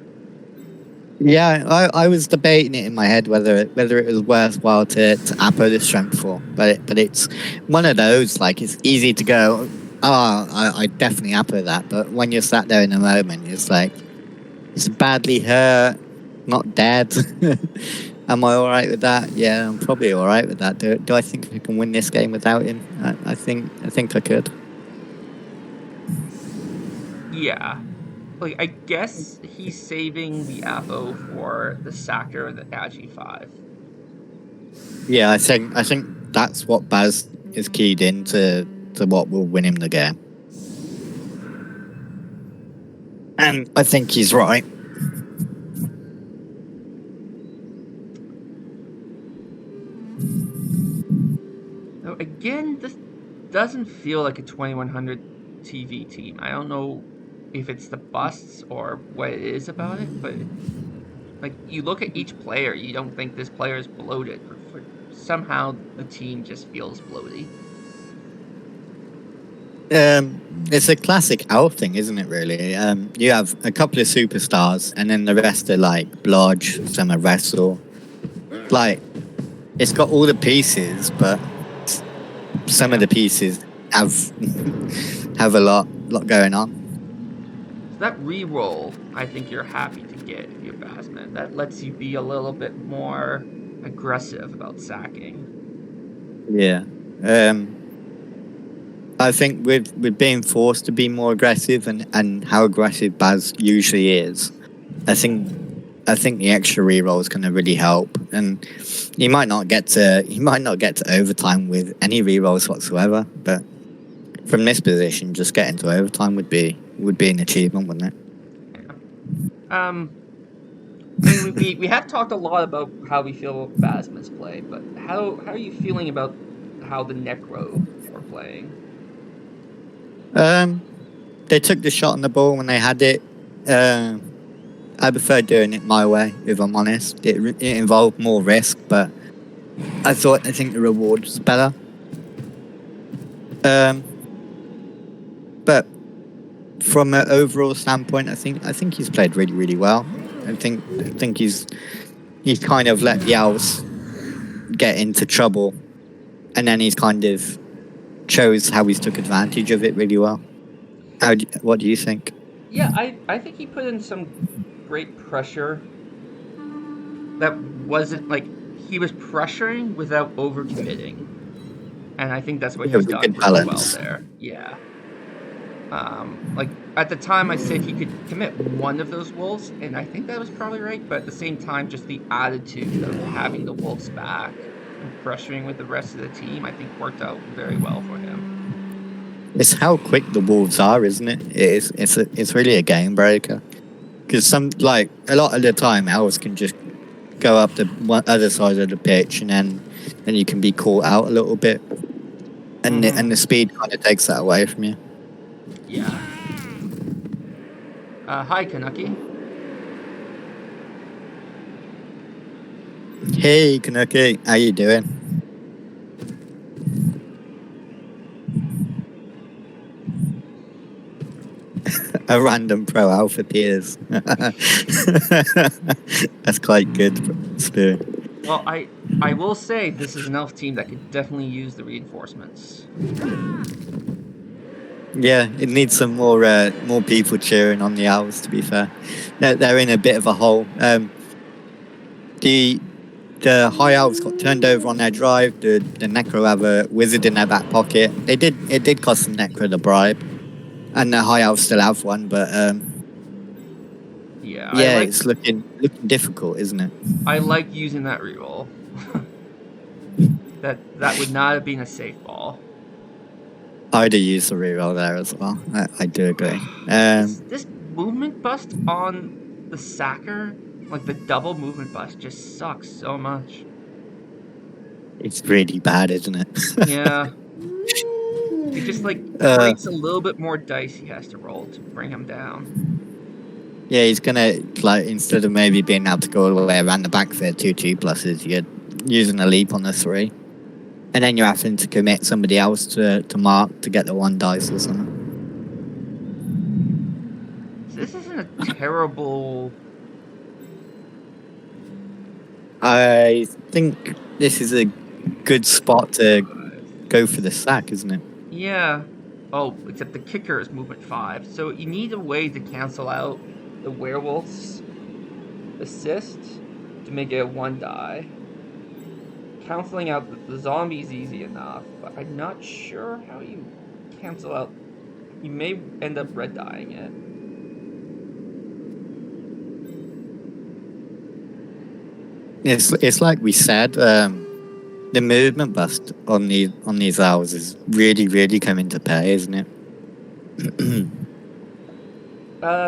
Yeah, I was debating it in my head whether it was worthwhile to Apo the strength for, but it's one of those, like, it's easy to go, I definitely Apo that, but when you're sat there in a moment, it's like, it's badly hurt, not dead. Am I all right with that? Yeah, I'm probably all right with that. Do I think I can win this game without him? I think I could. Yeah. Like, I guess he's saving the Apo for the Sacker or the Agi 5. Yeah, I think that's what Baz is keyed into to what will win him the game. And I think he's right. Now, again, this doesn't feel like a 2100 TV team. I don't know if it's the busts or what it is about it, but like, you look at each player, you don't think this player is bloated. Somehow the team just feels bloaty. It's a classic Elf thing, isn't it, really? You have a couple of superstars, and then the rest are like Blodge, some are Wrestle. Like, it's got all the pieces, but some of the pieces have a lot going on. So that re-roll, I think you're happy to get if you're Basman. That lets you be a little bit more aggressive about sacking. Yeah. I think with being forced to be more aggressive and how aggressive Baz usually is, I think the extra reroll is going to really help, and he might not get to overtime with any rerolls whatsoever. But from this position, just getting to overtime would be an achievement, wouldn't it? Yeah. I mean, we have talked a lot about how we feel about Basman's play, but how are you feeling about how the Necro are playing? They took the shot on the ball when they had it. I prefer doing it my way, if I'm honest. It involved more risk, but I think the reward was better. But from an overall standpoint, I think he's played really, really well. I think he's kind of let the Elves get into trouble, and then he's kind of chose how he's took advantage of it really well. What do you think? Yeah, I think he put in some great pressure. That wasn't like, he was pressuring without overcommitting, and I think that's what he's done really well there. Yeah. Like, at the time I said he could commit one of those wolves, and I think that was probably right, but at the same time, just the attitude of having the wolves back and pressuring with the rest of the team, I think worked out very well for him. It's how quick the Wolves are, isn't it? It's really a game breaker. Because a lot of the time, Elves can just go up the other side of the pitch, and then you can be caught out a little bit, and the speed kind of takes that away from you. Yeah. Hi, Kanuki. Hey, Kanuki, how you doing? a random pro alpha appears. That's quite good, Spirit. Well, I will say this is an elf team that could definitely use the reinforcements. Yeah, it needs some more people cheering on the Owls. To be fair, they're in a bit of a hole. The High Elves got turned over on their drive. The Necro have a wizard in their back pocket. It did cost the Necro the bribe, and the High Elves still have one. But Yeah, yeah, it's looking difficult, isn't it? I like using that reroll. that would not have been a safe ball. I'd have used the reroll there as well. I do agree. This movement bust on the Sacker, like the double movement bust, just sucks so much. It's really bad, isn't it? Yeah. It just creates a little bit more dice he has to roll to bring him down. Yeah, he's gonna instead of maybe being able to go all the way around the back for 2 pluses, you're using a leap on the 3. And then you're having to commit somebody else to mark to get the 1 dice or something. This isn't a terrible... I think this is a good spot to go for the sack, isn't it? Yeah. Oh, except the kicker is movement 5. So you need a way to cancel out the werewolf's assist to make it a 1 die. Canceling out the zombie's easy enough, but I'm not sure how you cancel out. You may end up red dyeing it. It's like we said, the movement bust on these Owls is really coming to pay, isn't it?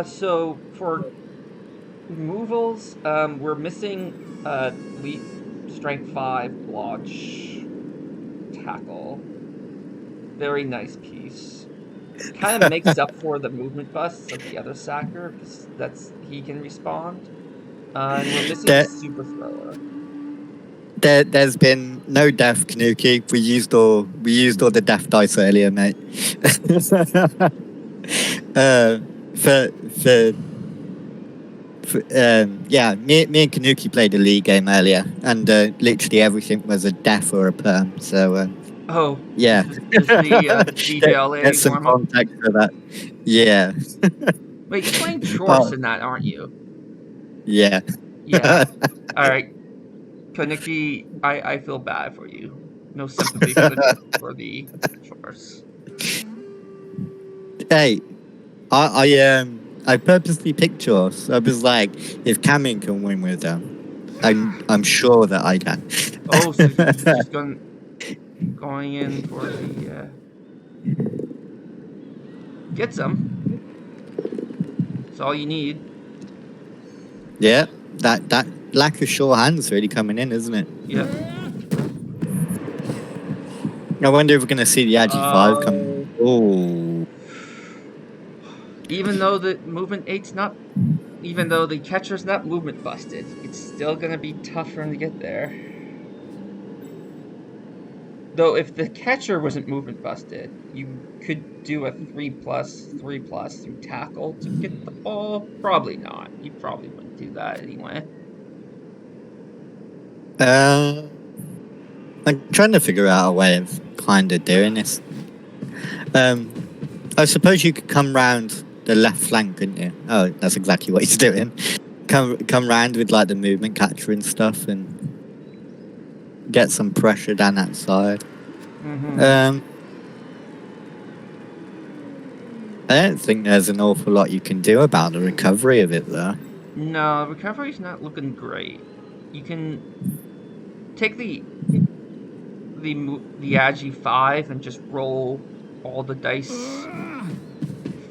So for removals, we're missing elite strength 5 blotch tackle. Very nice piece. Kind of makes up for the movement busts of the other Sacker because he can respond. And we're missing a super thrower. There's been no death, Kanuki. We used all the death dice earlier, mate. Yeah, me and Kanuki played a league game earlier, and literally everything was a death or a perm. So yeah, just the BJLA get some warm-up. context for that. Yeah. Wait, you're playing Chorus in that, aren't you? Yeah. Yeah. All right, Kanuki, I feel bad for you. No sympathy for the Chorus. Hey, I purposely picked yours. I was like, if Cameron can win with them, I'm sure that I can. Oh, so he's just going in for the get some. That's all you need. Yeah, that lack of sure hands really coming in, isn't it? Yeah. I wonder if we're gonna see the Agi 5 come. Oh. Even though the movement 8's not, even though the catcher's not movement busted, it's still gonna be tough for him to get there. Though if the catcher wasn't movement busted, you could do a 3+3+ through tackle to get the ball. Probably not. You probably wouldn't do that anyway. I'm trying to figure out a way of kind of doing this. I suppose you could come round the left flank, couldn't you? Oh, that's exactly what he's doing. Come round with like the movement catcher and stuff, and get some pressure down that side. Mm-hmm. I don't think there's an awful lot you can do about the recovery of it, though. No, recovery's not looking great. You can take the Agi 5 and just roll all the dice.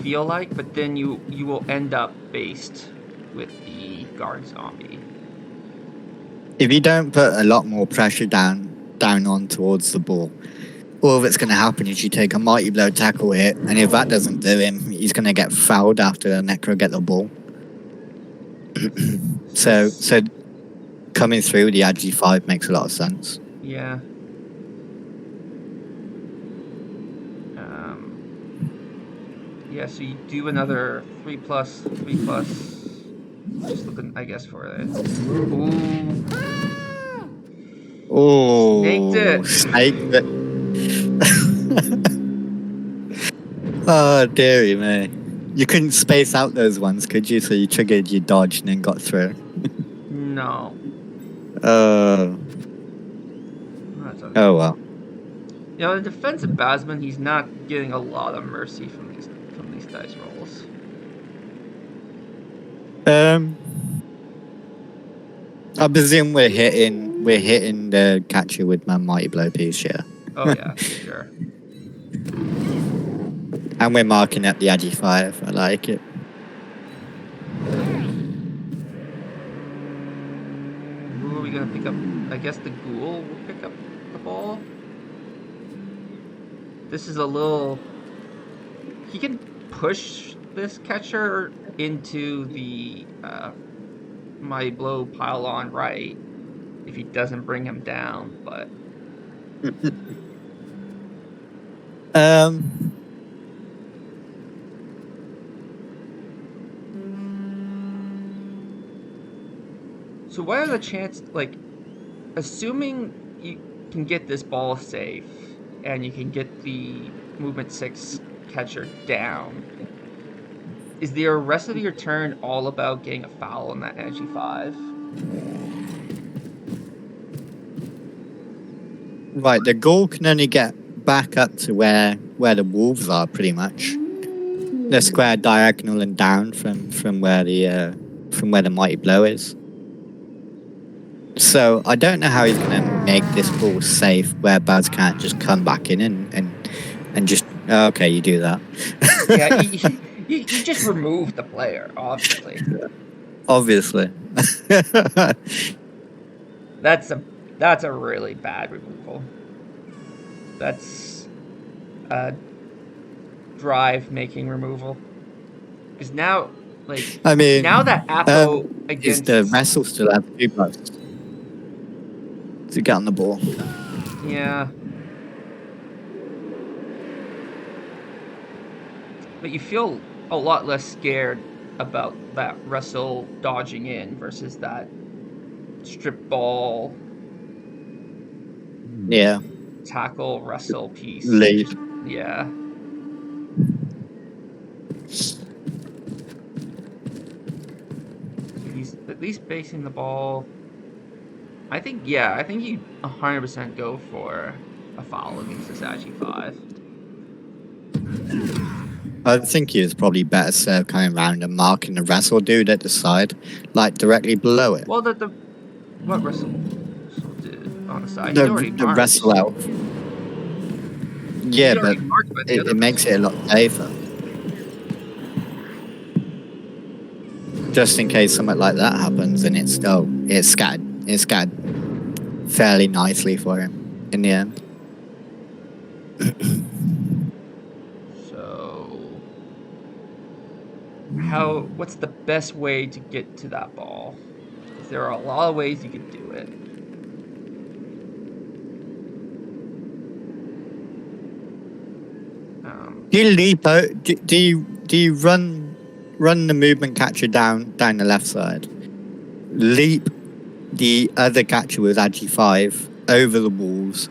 Feel like, but then you will end up based with the guard zombie. If you don't put a lot more pressure down on towards the ball, all that's going to happen is you take a mighty blow tackle hit, and if that doesn't do him, he's going to get fouled after the Necro get the ball. so coming through the Agi 5 makes a lot of sense. Yeah. Yeah, so you do another 3+, 3+. Just looking, I guess, for it. Ooh. Snaked Oh, it. snake. Oh, dearie me. You couldn't space out those ones, could you? So you triggered your dodge and then got through. No. Oh, That's okay. oh well. You know, the defensive batsman, he's not getting a lot of mercy from these dice rolls. I presume we're hitting the catcher with my mighty blow piece, yeah. Oh yeah, for sure. And we're marking up the Agi 5. I like it. Who are we gonna pick up? I guess the ghoul will pick up the ball. This is a little. He can push this catcher into the my blow pylon right if he doesn't bring him down, but Um, so what are the chances? Like, assuming you can get this ball safe and you can get the movement 6 catcher down, is the rest of your turn all about getting a foul on that energy 5? right, the goal can only get back up to where the wolves are, pretty much. The square diagonal and down from where the mighty blow is. So I don't know how he's going to make this ball safe, where Baz can't just come back in and just okay, you do that. Yeah, you just remove the player, obviously. Obviously. That's a really bad removal. That's a drive making removal. Because now, like, I mean, now that Apo is against the wrestle still have 2+ to get on the ball? yeah, but you feel a lot less scared about that wrestle dodging in versus that strip ball Yeah. tackle wrestle piece. Lead. Just, yeah. So he's at least basing the ball. I think you 100% go for a foul against this Agi 5. I think he was probably better served coming around and marking the wrestle dude at the side, like directly below it. Well, what wrestle did on the side? He'd The already the marked. wrestle elf. Yeah, He'd already but marked by the other it makes it a wrestle. lot safer. Just in case something like that happens, and it's scattered fairly nicely for him in the end. So, what's the best way to get to that ball? Because there are a lot of ways you could do it. Do you leap out? Do you run the movement catcher down the left side? Leap the other catcher with Agi 5 over the walls,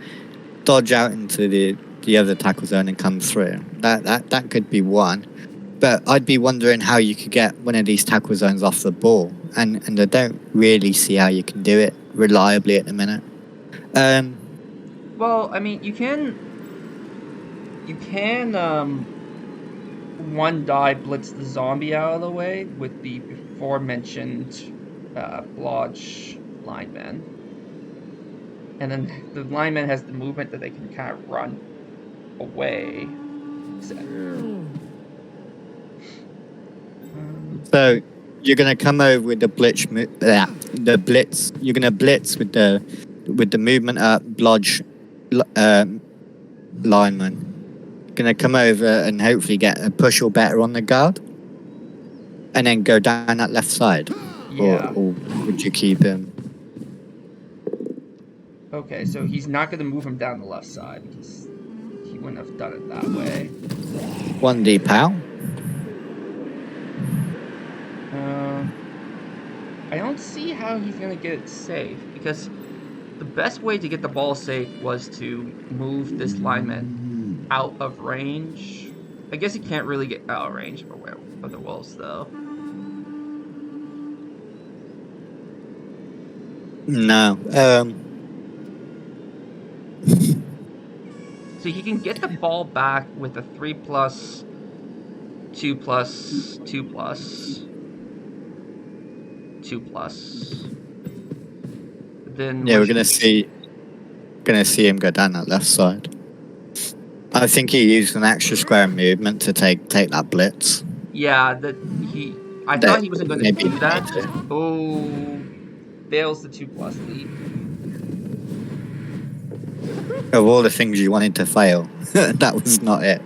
dodge out into the other tackle zone and come through. That could be one. But I'd be wondering how you could get one of these tackle zones off the ball, and I don't really see how you can do it reliably at the minute. Well, I mean, you can one die blitz the zombie out of the way with the before mentioned blodge lineman, and then the lineman has the movement that they can kind of run away. So you're gonna come over with the blitz. The blitz. You're gonna blitz with the movement up blodge lineman. Gonna come over and hopefully get a push or better on the guard, and then go down that left side. Yeah. Or would you keep him? Okay, so he's not going to move him down the left side because he wouldn't have done it that way. 1D pal. how he's gonna get it safe, because the best way to get the ball safe was to move this lineman out of range. I guess he can't really get out of range of the wolves, though. No. So he can get the ball back with a 3+, 2+, 2+, 2+. Then Yeah, we're gonna see him go down that left side. I think he used an extra square movement to take that blitz. Yeah, I That thought he wasn't going to maybe do that. need to. Oh, fails the 2+ leap. Of all the things you wanted to fail, that was not it.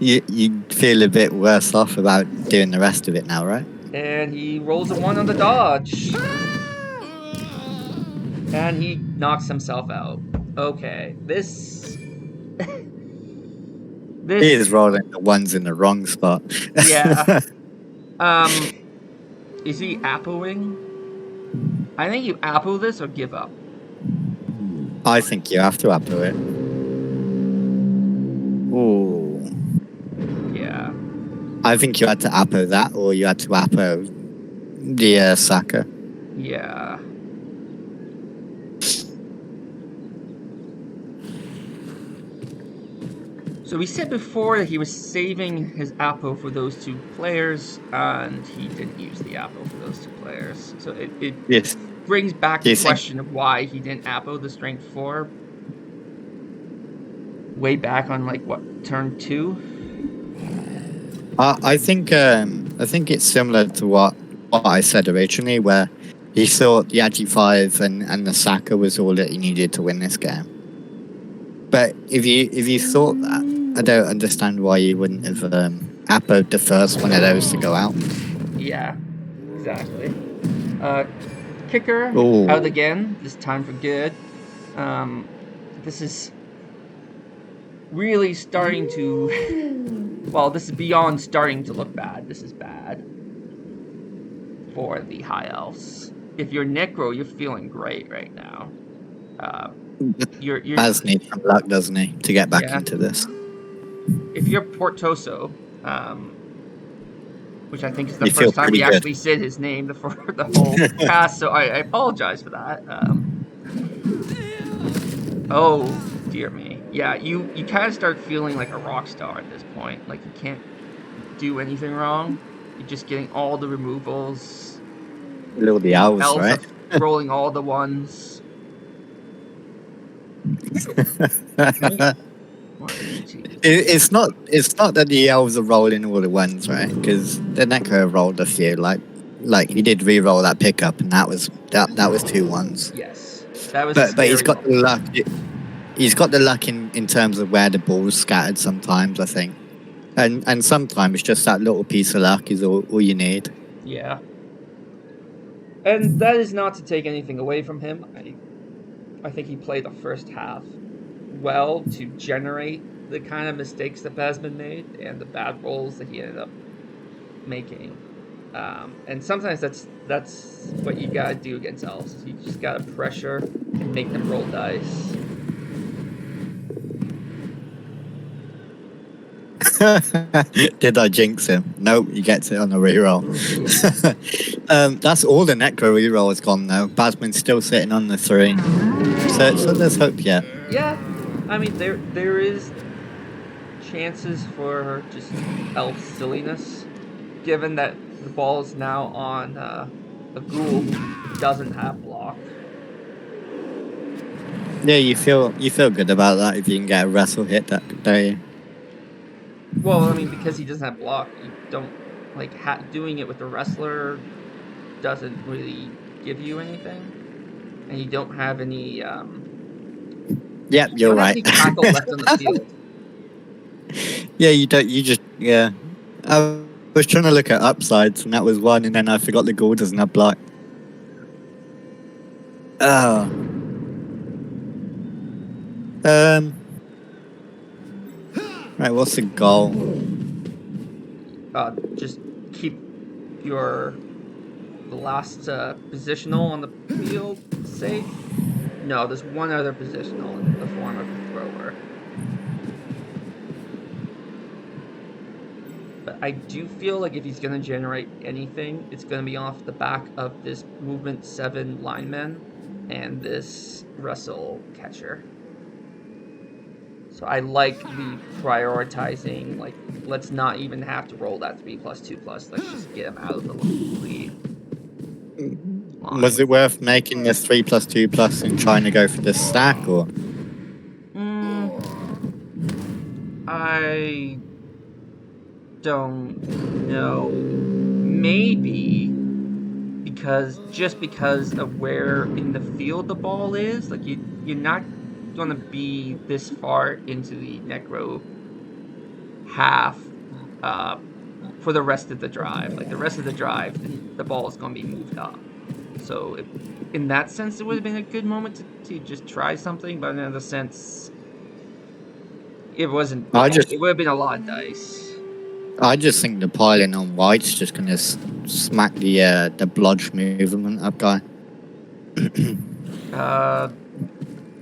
you feel a bit worse off about doing the rest of it now, right? And he rolls a 1 on the dodge. And he knocks himself out. Okay, this... He is rolling the ones in the wrong spot. Yeah. Is he appoing? I think you appo this or give up. I think you have to appo it. Ooh. Yeah. I think you had to appo that, or you had to appo the Saka. Yeah. So we said before that he was saving his appo for those 2 players, and he didn't use the appo for those 2 players. So it Yes. brings back the question of why he didn't appo the strength 4 way back on, like, what, turn 2? I think it's similar to what I said originally, where he thought the Agi 5 and the Saka was all that he needed to win this game. But if you thought that, I don't understand why you wouldn't have appoed the first one of those to go out. Yeah, exactly. Kicker Ooh. out again, this time for good. This is really starting to... Well, this is beyond starting to look bad. This is bad for the High Elves. If you're Necro, you're feeling great right now. You're Baz needs some luck, doesn't he, to get back into this? If you're Portoso, which I think is the You feel first time we pretty good. actually said his name for the whole cast, so I apologize for that. Oh, dear me. Yeah, you kind of start feeling like a rock star at this point. Like, you can't do anything wrong. You're just getting all the removals. Little the Elves, right? Are rolling all the ones. It's not that the Elves are rolling all the ones, right? Because the Necro rolled a few. Like he did re-roll that pickup, and that was 2 ones. Yes, that was. But he's got the luck. He's got the luck in terms of where the ball's scattered sometimes, I think. And sometimes just that little piece of luck is all you need. Yeah. And that is not to take anything away from him. I think he played the first half well to generate the kind of mistakes that Basman made and the bad rolls that he ended up making. And sometimes that's what you gotta do against Elves. You just gotta pressure and make them roll dice. Did I jinx him? Nope, he gets it on a reroll. That's all the Necro reroll has gone though. Basman's still sitting on the 3. So there's hope yet. Yeah, I mean there is chances for just Elf silliness, given that the ball is now on a ghoul who doesn't have block. Yeah, you feel good about that if you can get a wrestle hit that day. Well, I mean, because he doesn't have block, you don't like doing it with the wrestler doesn't really give you anything, and you don't have any. Yep, you're right. Any tackle left on the field. Yeah, you don't. You just I was trying to look at upsides, and that was one, and then I forgot the goal doesn't have block. Oh. Right, what's the goal? Just keep your the last positional on the field safe? No, there's one other positional in the form of the thrower. But I do feel like if he's going to generate anything, it's going to be off the back of this movement 7 lineman and this wrestle catcher. So I like the prioritizing, like, let's not even have to roll that 3+2+. Let's just get him out of the lead. Was it worth making this 3+2+ and trying to go for the stack, or? I don't know. Maybe because of where in the field the ball is, like you're not gonna be this far into the Necro half for the rest of the drive. Like the rest of the drive, the ball is gonna be moved up. So in that sense, it would have been a good moment to just try something. But in another sense, it wasn't. It would have been a lot of dice. I just think the piling on white's just gonna smack the blodge movement up guy.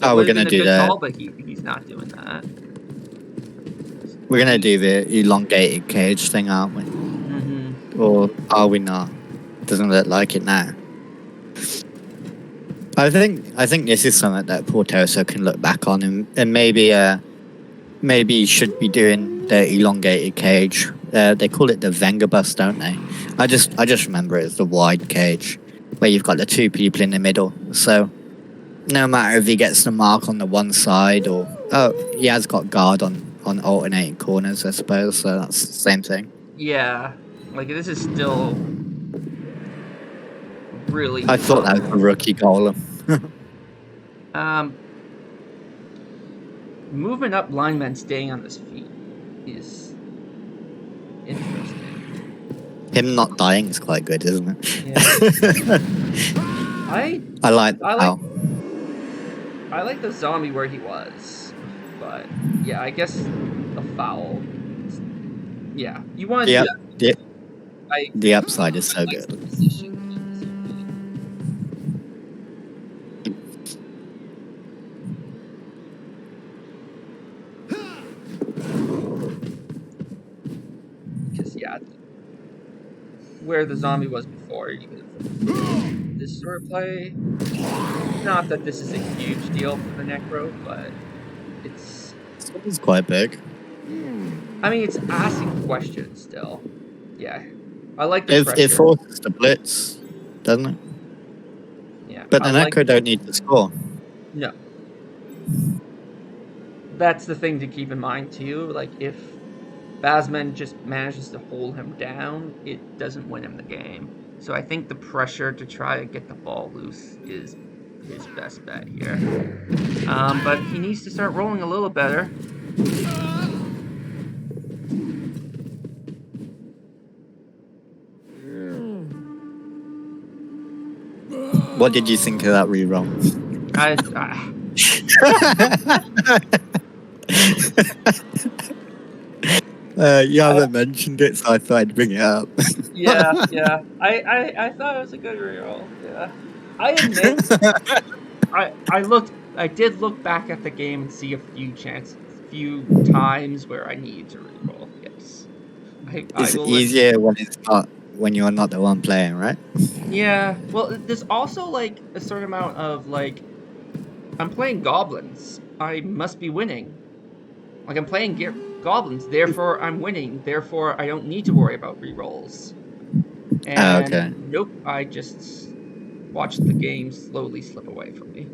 We're gonna do that. Call, but he's not doing that. We're gonna do the elongated cage thing, aren't we? Mm-hmm. Or are we not? Doesn't look like it now. I think this is something that Portoso can look back on and maybe should be doing the elongated cage. They call it the Venga bus, don't they? I just remember it as the wide cage, where you've got the two people in the middle. So no matter if he gets the mark on the one side or he has got guard on alternating corners, I suppose. So that's the same thing. Yeah, like this is still really. I thought that was a rookie golem. Moving up linemen staying on his feet is interesting. Him not dying is quite good, isn't it? Yeah. I like the zombie where he was, but yeah, I guess a foul. Yeah, you want to do that. The upside is so good. Where the zombie was before, you could this sort of play. Not that this is a huge deal for the Necro, but it's quite big. I mean, it's asking questions still. Yeah, I like the pressure. It forces the blitz, doesn't it? Yeah, but the Necro don't need to score. No, that's the thing to keep in mind too. Like if Basman just manages to hold him down, it doesn't win him the game. So I think the pressure to try to get the ball loose is his best bet here. But he needs to start rolling a little better. What did you think of that reroll? You haven't mentioned it, so I thought I'd bring it up. Yeah. I thought it was a good reroll. Yeah. I admit, I did look back at the game and see a few times where I needed to reroll. Yes. It's easier when you're not the one playing, right? Yeah. Well, there's also like a certain amount of like, I'm playing goblins. I must be winning. Like I'm playing goblins, therefore I'm winning. Therefore I don't need to worry about rerolls. And nope, I just watched the game slowly slip away from me.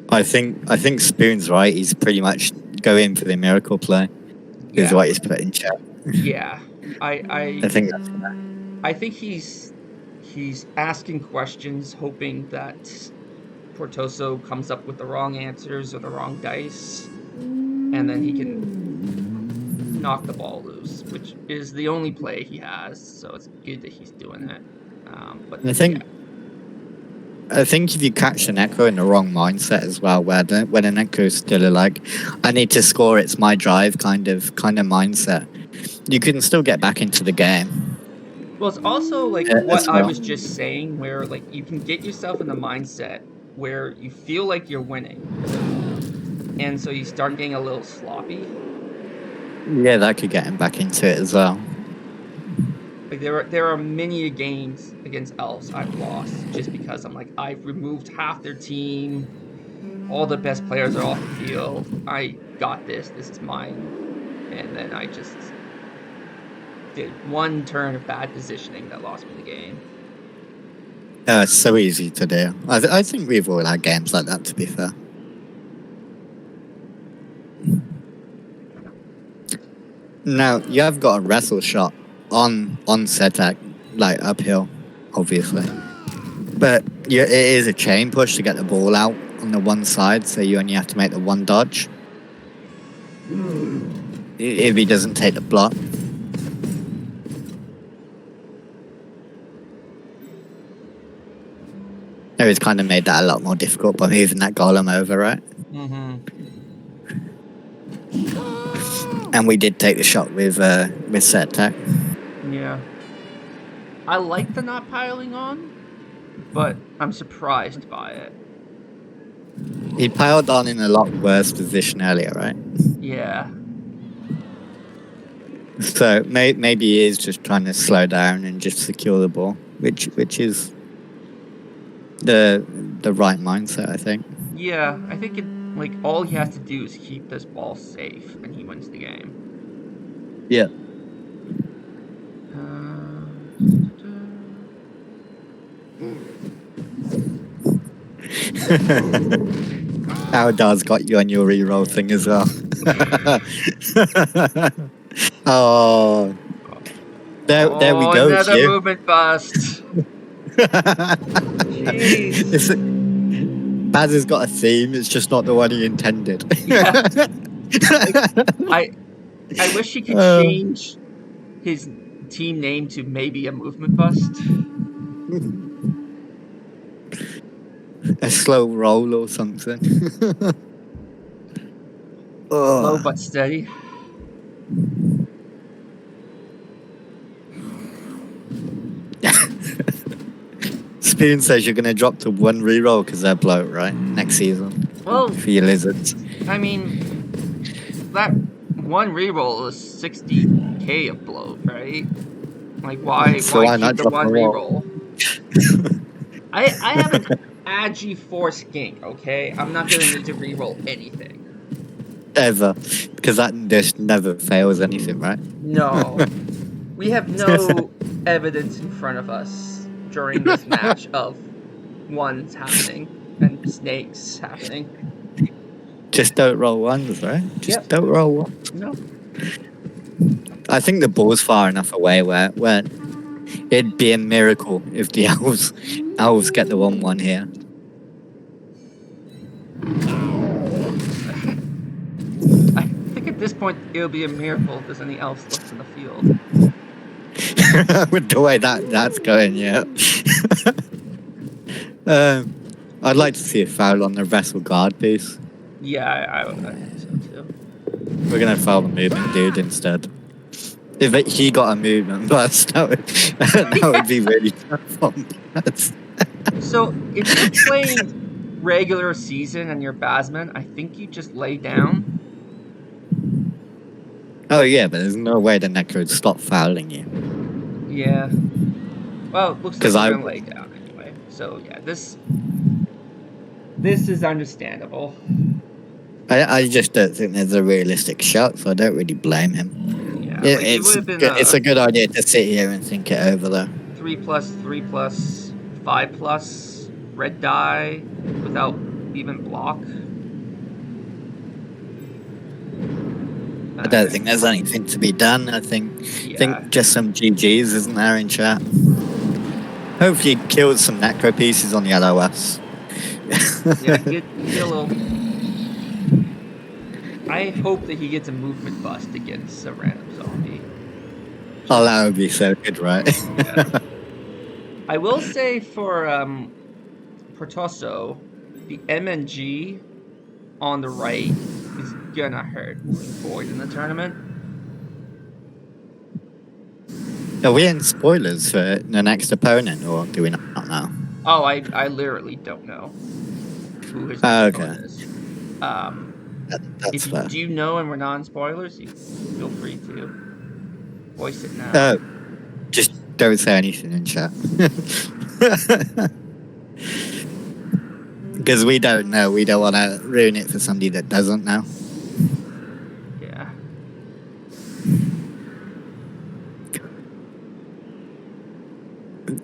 I think Spoon's right. He's pretty much going for the miracle play. Yeah. Is what he's put in chat. Yeah, I think that's fair. I think he's asking questions, hoping that Portoso comes up with the wrong answers or the wrong dice, and then he can knock the ball loose, which is the only play he has. So it's good that he's doing it. But I think if you catch the Necro in the wrong mindset as well, when the Necro's still like, I need to score, it's my drive kind of mindset, you can still get back into the game. Well, it's also like what as I well. was just saying, where like you can get yourself in the mindset where you feel like you're winning, and so you start getting a little sloppy. Yeah, that could get him back into it as well. Like there are many games against Elves I've lost just because I'm like, I've removed half their team, all the best players are off the field. I got this. This is mine, and then I just did one turn of bad positioning that lost me the game. It's so easy to do. I think we've all had games like that, to be fair. Now, you have got a wrestle shot on Setak, like uphill, obviously. But it is a chain push to get the ball out on the one side, so you only have to make the one dodge. If he doesn't take the block. He's kind of made that a lot more difficult by moving that golem over, right? Mm-hmm. And we did take the shot with Setak. Yeah. I like the not piling on, but I'm surprised by it. He piled on in a lot worse position earlier, right? Yeah. So maybe he is just trying to slow down and just secure the ball, which is the right mindset, I think. Yeah, I think like all he has to do is keep this ball safe, and he wins the game. Yeah. Aldar's got you on your reroll thing as well. Oh. There we go. Another movement bust. Jeez. Baz has got a theme. It's just not the one he intended. Yeah. I wish he could change his team name to maybe a movement bust. A slow roll or something. Slow but steady. Spoon says you're going to drop to one reroll because they're bloat, right? Next season. Well, for your lizards. I mean, that one reroll is 60k of bloat, right? Like, why keep the one reroll? I have an Agi Force Gink, okay? I'm not going to need to reroll anything. Ever. Because that dish never fails anything, right? No. We have no evidence in front of us during this match of ones happening and snakes happening. Just don't roll ones, right? Just don't roll ones. No. I think the ball's far enough away where it'd be a miracle if the elves get the 1-1 here. I think at this point it'll be a miracle if there's any elves left in the field. With the way that's going, yeah. I'd like to see a foul on the vessel guard piece. Yeah, I think so too. We're gonna foul the movement dude instead. If he got a movement bust, that would be really tough on us. So if you're playing regular season and you're Basman, I think you just lay down. Oh yeah, but there's no way the Necro would stop fouling you. Yeah. Well, it looks like you're gonna lay down anyway. So yeah, this is understandable. I just don't think there's a realistic shot, so I don't really blame him. Yeah, it's a good idea to sit here and think it over, though. 3+, 3+, 5+, red die without even block. I don't think there's anything to be done. I think just some GGs, isn't there, in chat? Hopefully he killed some Necro pieces on the LOS. Yeah, get a little... I hope that he gets a movement bust against a random zombie. Oh, that would be so good, right? Yeah. I will say for Tosso, the MNG on the right is gonna hurt moving forward in the tournament. Are we in spoilers for the next opponent, or do we not know? Oh, I literally don't know who his next opponent Okay, is. that's fair. Do you know and we're non spoilers, you feel free to voice it now. Just don't say anything in chat. Because we don't know. We don't want to ruin it for somebody that doesn't know. Yeah.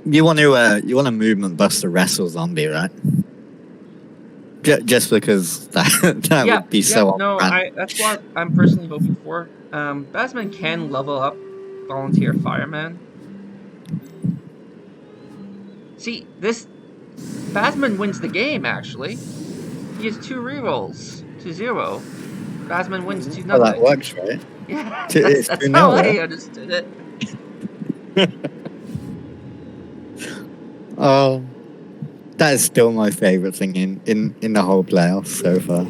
You want to movement bust the wrestle zombie, right? Just because that would be so no, on brand. that's what I'm personally hoping for. Basman can level up Volunteer Fireman. See, this Basman wins the game actually. He has 2 rerolls to 0. Basman wins 2-0. Well, that works, right? Yeah, It's that's 2-0, how I right? understood it. Oh, that is still my favorite thing in the whole playoffs so far.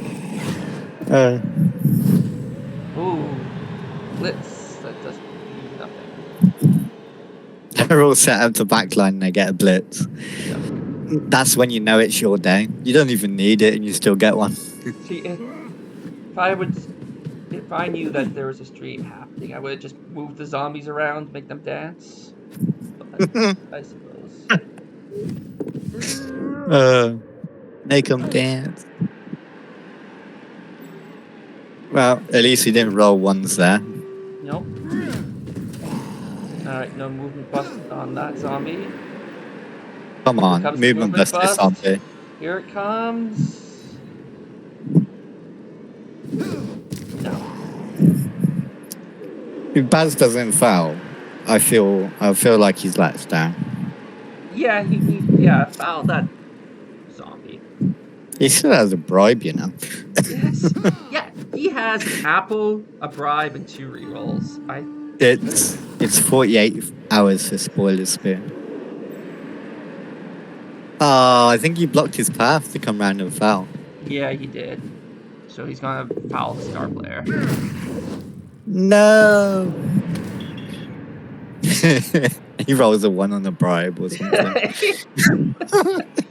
Ooh, blitz. That does nothing. They're all set up to backline and they get a blitz. Yep. That's when you know it's your day. You don't even need it and you still get one. See, if I knew that there was a stream happening, I would have just moved the zombies around, make them dance. But I suppose. Make them dance. Well, at least he didn't roll ones there. Nope. Alright, no movement bust on that zombie. Come on, movement bust this zombie. Here it comes. No. If Baz doesn't foul, I feel like he's let us down. Yeah, foul that zombie. He still has a bribe, you know. Yes. Yeah, he has an apple, a bribe, and 2 rerolls. It's 48 hours for spoilers spear. Oh, I think you blocked his path to come round and foul. Yeah, he did. So he's gonna foul the star player. No. He rolls a 1 on the bribe or something.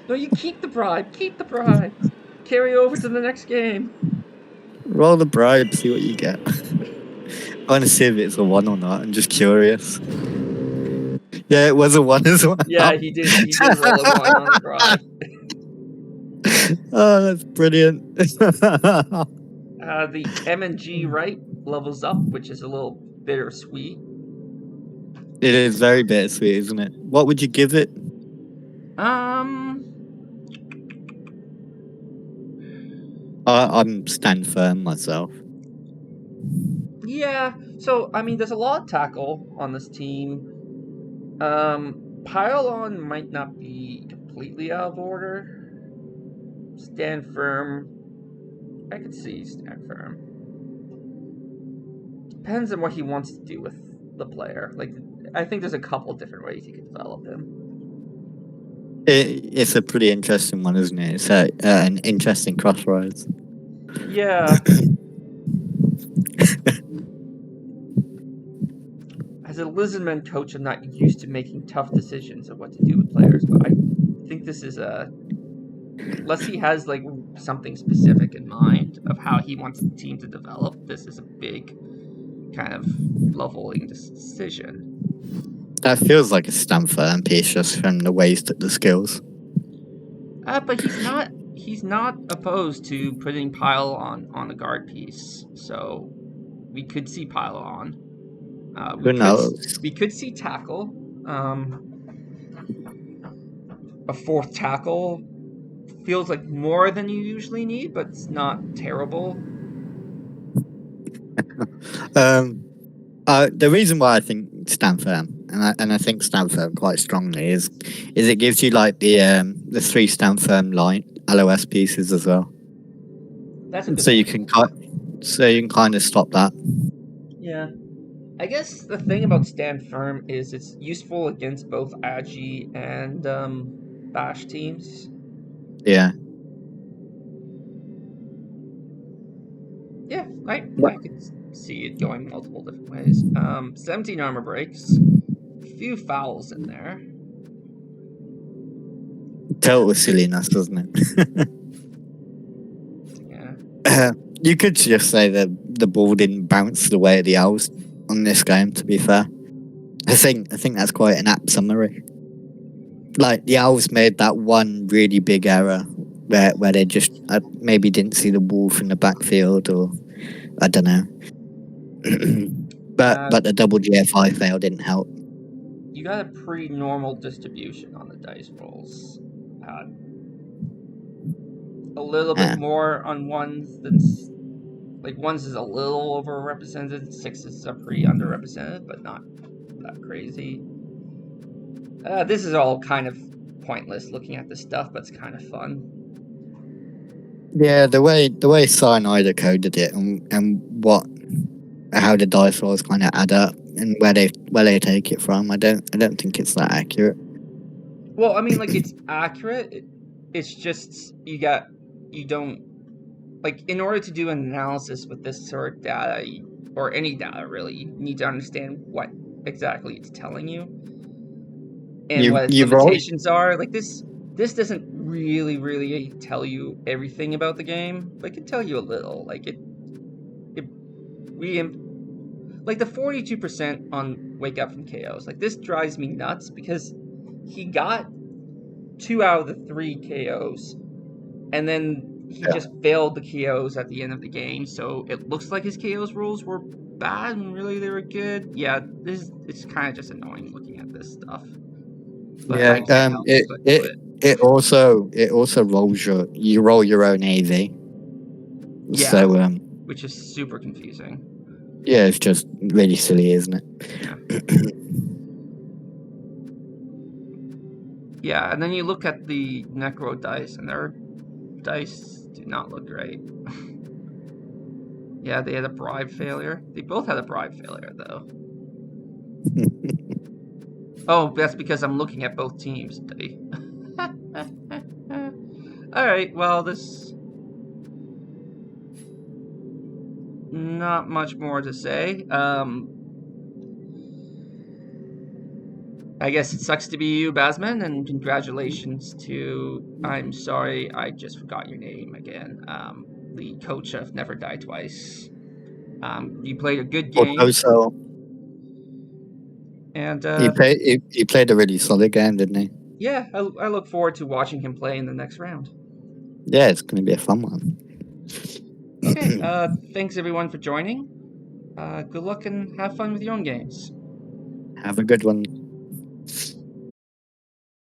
No, you keep the bribe. Keep the bribe. Carry over to the next game. Roll the bribe, see what you get. I want to see if it's a 1 or not. I'm just curious. Yeah, it was a 1 as well. Yeah, he did roll a 1 on the bribe. Oh, that's brilliant. The M&G right levels up, which is a little bittersweet. It is very bittersweet, isn't it? What would you give it? I'm stand firm myself. Yeah, so I mean, there's a lot of tackle on this team. Pylon might not be completely out of order. Stand firm. I could see stand firm. Depends on what he wants to do with the player. Like, I think there's a couple different ways you could develop him. It's a pretty interesting one, isn't it? It's an interesting crossroads. Yeah. As a Lizardman coach, I'm not used to making tough decisions of what to do with players, but I think this is unless he has like something specific in mind of how he wants the team to develop, this is a big kind of leveling decision. That feels like a stand firm piece just from the way he's took the skills. But he's not opposed to putting Pylon on the guard piece, so we could see Pylon. Who knows? We could see tackle. A 4th tackle feels like more than you usually need, but it's not terrible. The reason why I think stand firm, and I think stand firm quite strongly, is it gives you like the 3 stand firm line LOS pieces as well. That's a good so you can kind of stop that. Yeah. I guess the thing about stand firm is it's useful against both Agi and Bash teams. Yeah. Yeah, I could see it going multiple different ways. 17 armor breaks. few fouls in there. Total silliness, doesn't it? Yeah. You could just say that the ball didn't bounce the way of the Elves on this game, to be fair. I think that's quite an apt summary. Like, the Elves made that one really big error where they just maybe didn't see the ball from the backfield, or I don't know. but the double GFI fail didn't help. You got a pretty normal distribution on the dice rolls. A little bit more on ones than like ones is a little overrepresented. Sixes are pretty underrepresented, but not that crazy. This is all kind of pointless looking at this stuff, but it's kind of fun. Yeah, the way Cyanide coded it and how the dice rolls kind of add up and where they take it from, I don't think it's that accurate. Well, I mean, like, it's accurate. It's just you don't like, in order to do an analysis with this sort of data, or any data really, you need to understand what exactly it's telling you and what its limitations are. Like, this doesn't really tell you everything about the game, but it can tell you a little. Like, like the 42% on Wake Up from KOs. Like, this drives me nuts because he got 2 out of the 3 KOs, and then he just failed the KOs at the end of the game. So it looks like his KOs rolls were bad, and really they were good. Yeah, it's kind of just annoying looking at this stuff. But yeah, I can't help but do it. It also rolls you roll your own AV. Yeah, so which is super confusing. Yeah, it's just really silly, isn't it? Yeah. Yeah, and then you look at the Necro dice, and their dice do not look great. Yeah, they had a bribe failure. They both had a bribe failure, though. Oh, that's because I'm looking at both teams, Dave. Alright, well, this... Not much more to say. I guess it sucks to be you, Basman, and congratulations to... I'm sorry, I just forgot your name again. The coach of Never Die Twice. You played a good game. Also, and he played a really solid game, didn't he? Yeah, I look forward to watching him play in the next round. Yeah, it's going to be a fun one. Okay, thanks everyone for joining. Good luck and have fun with your own games. Have a good one.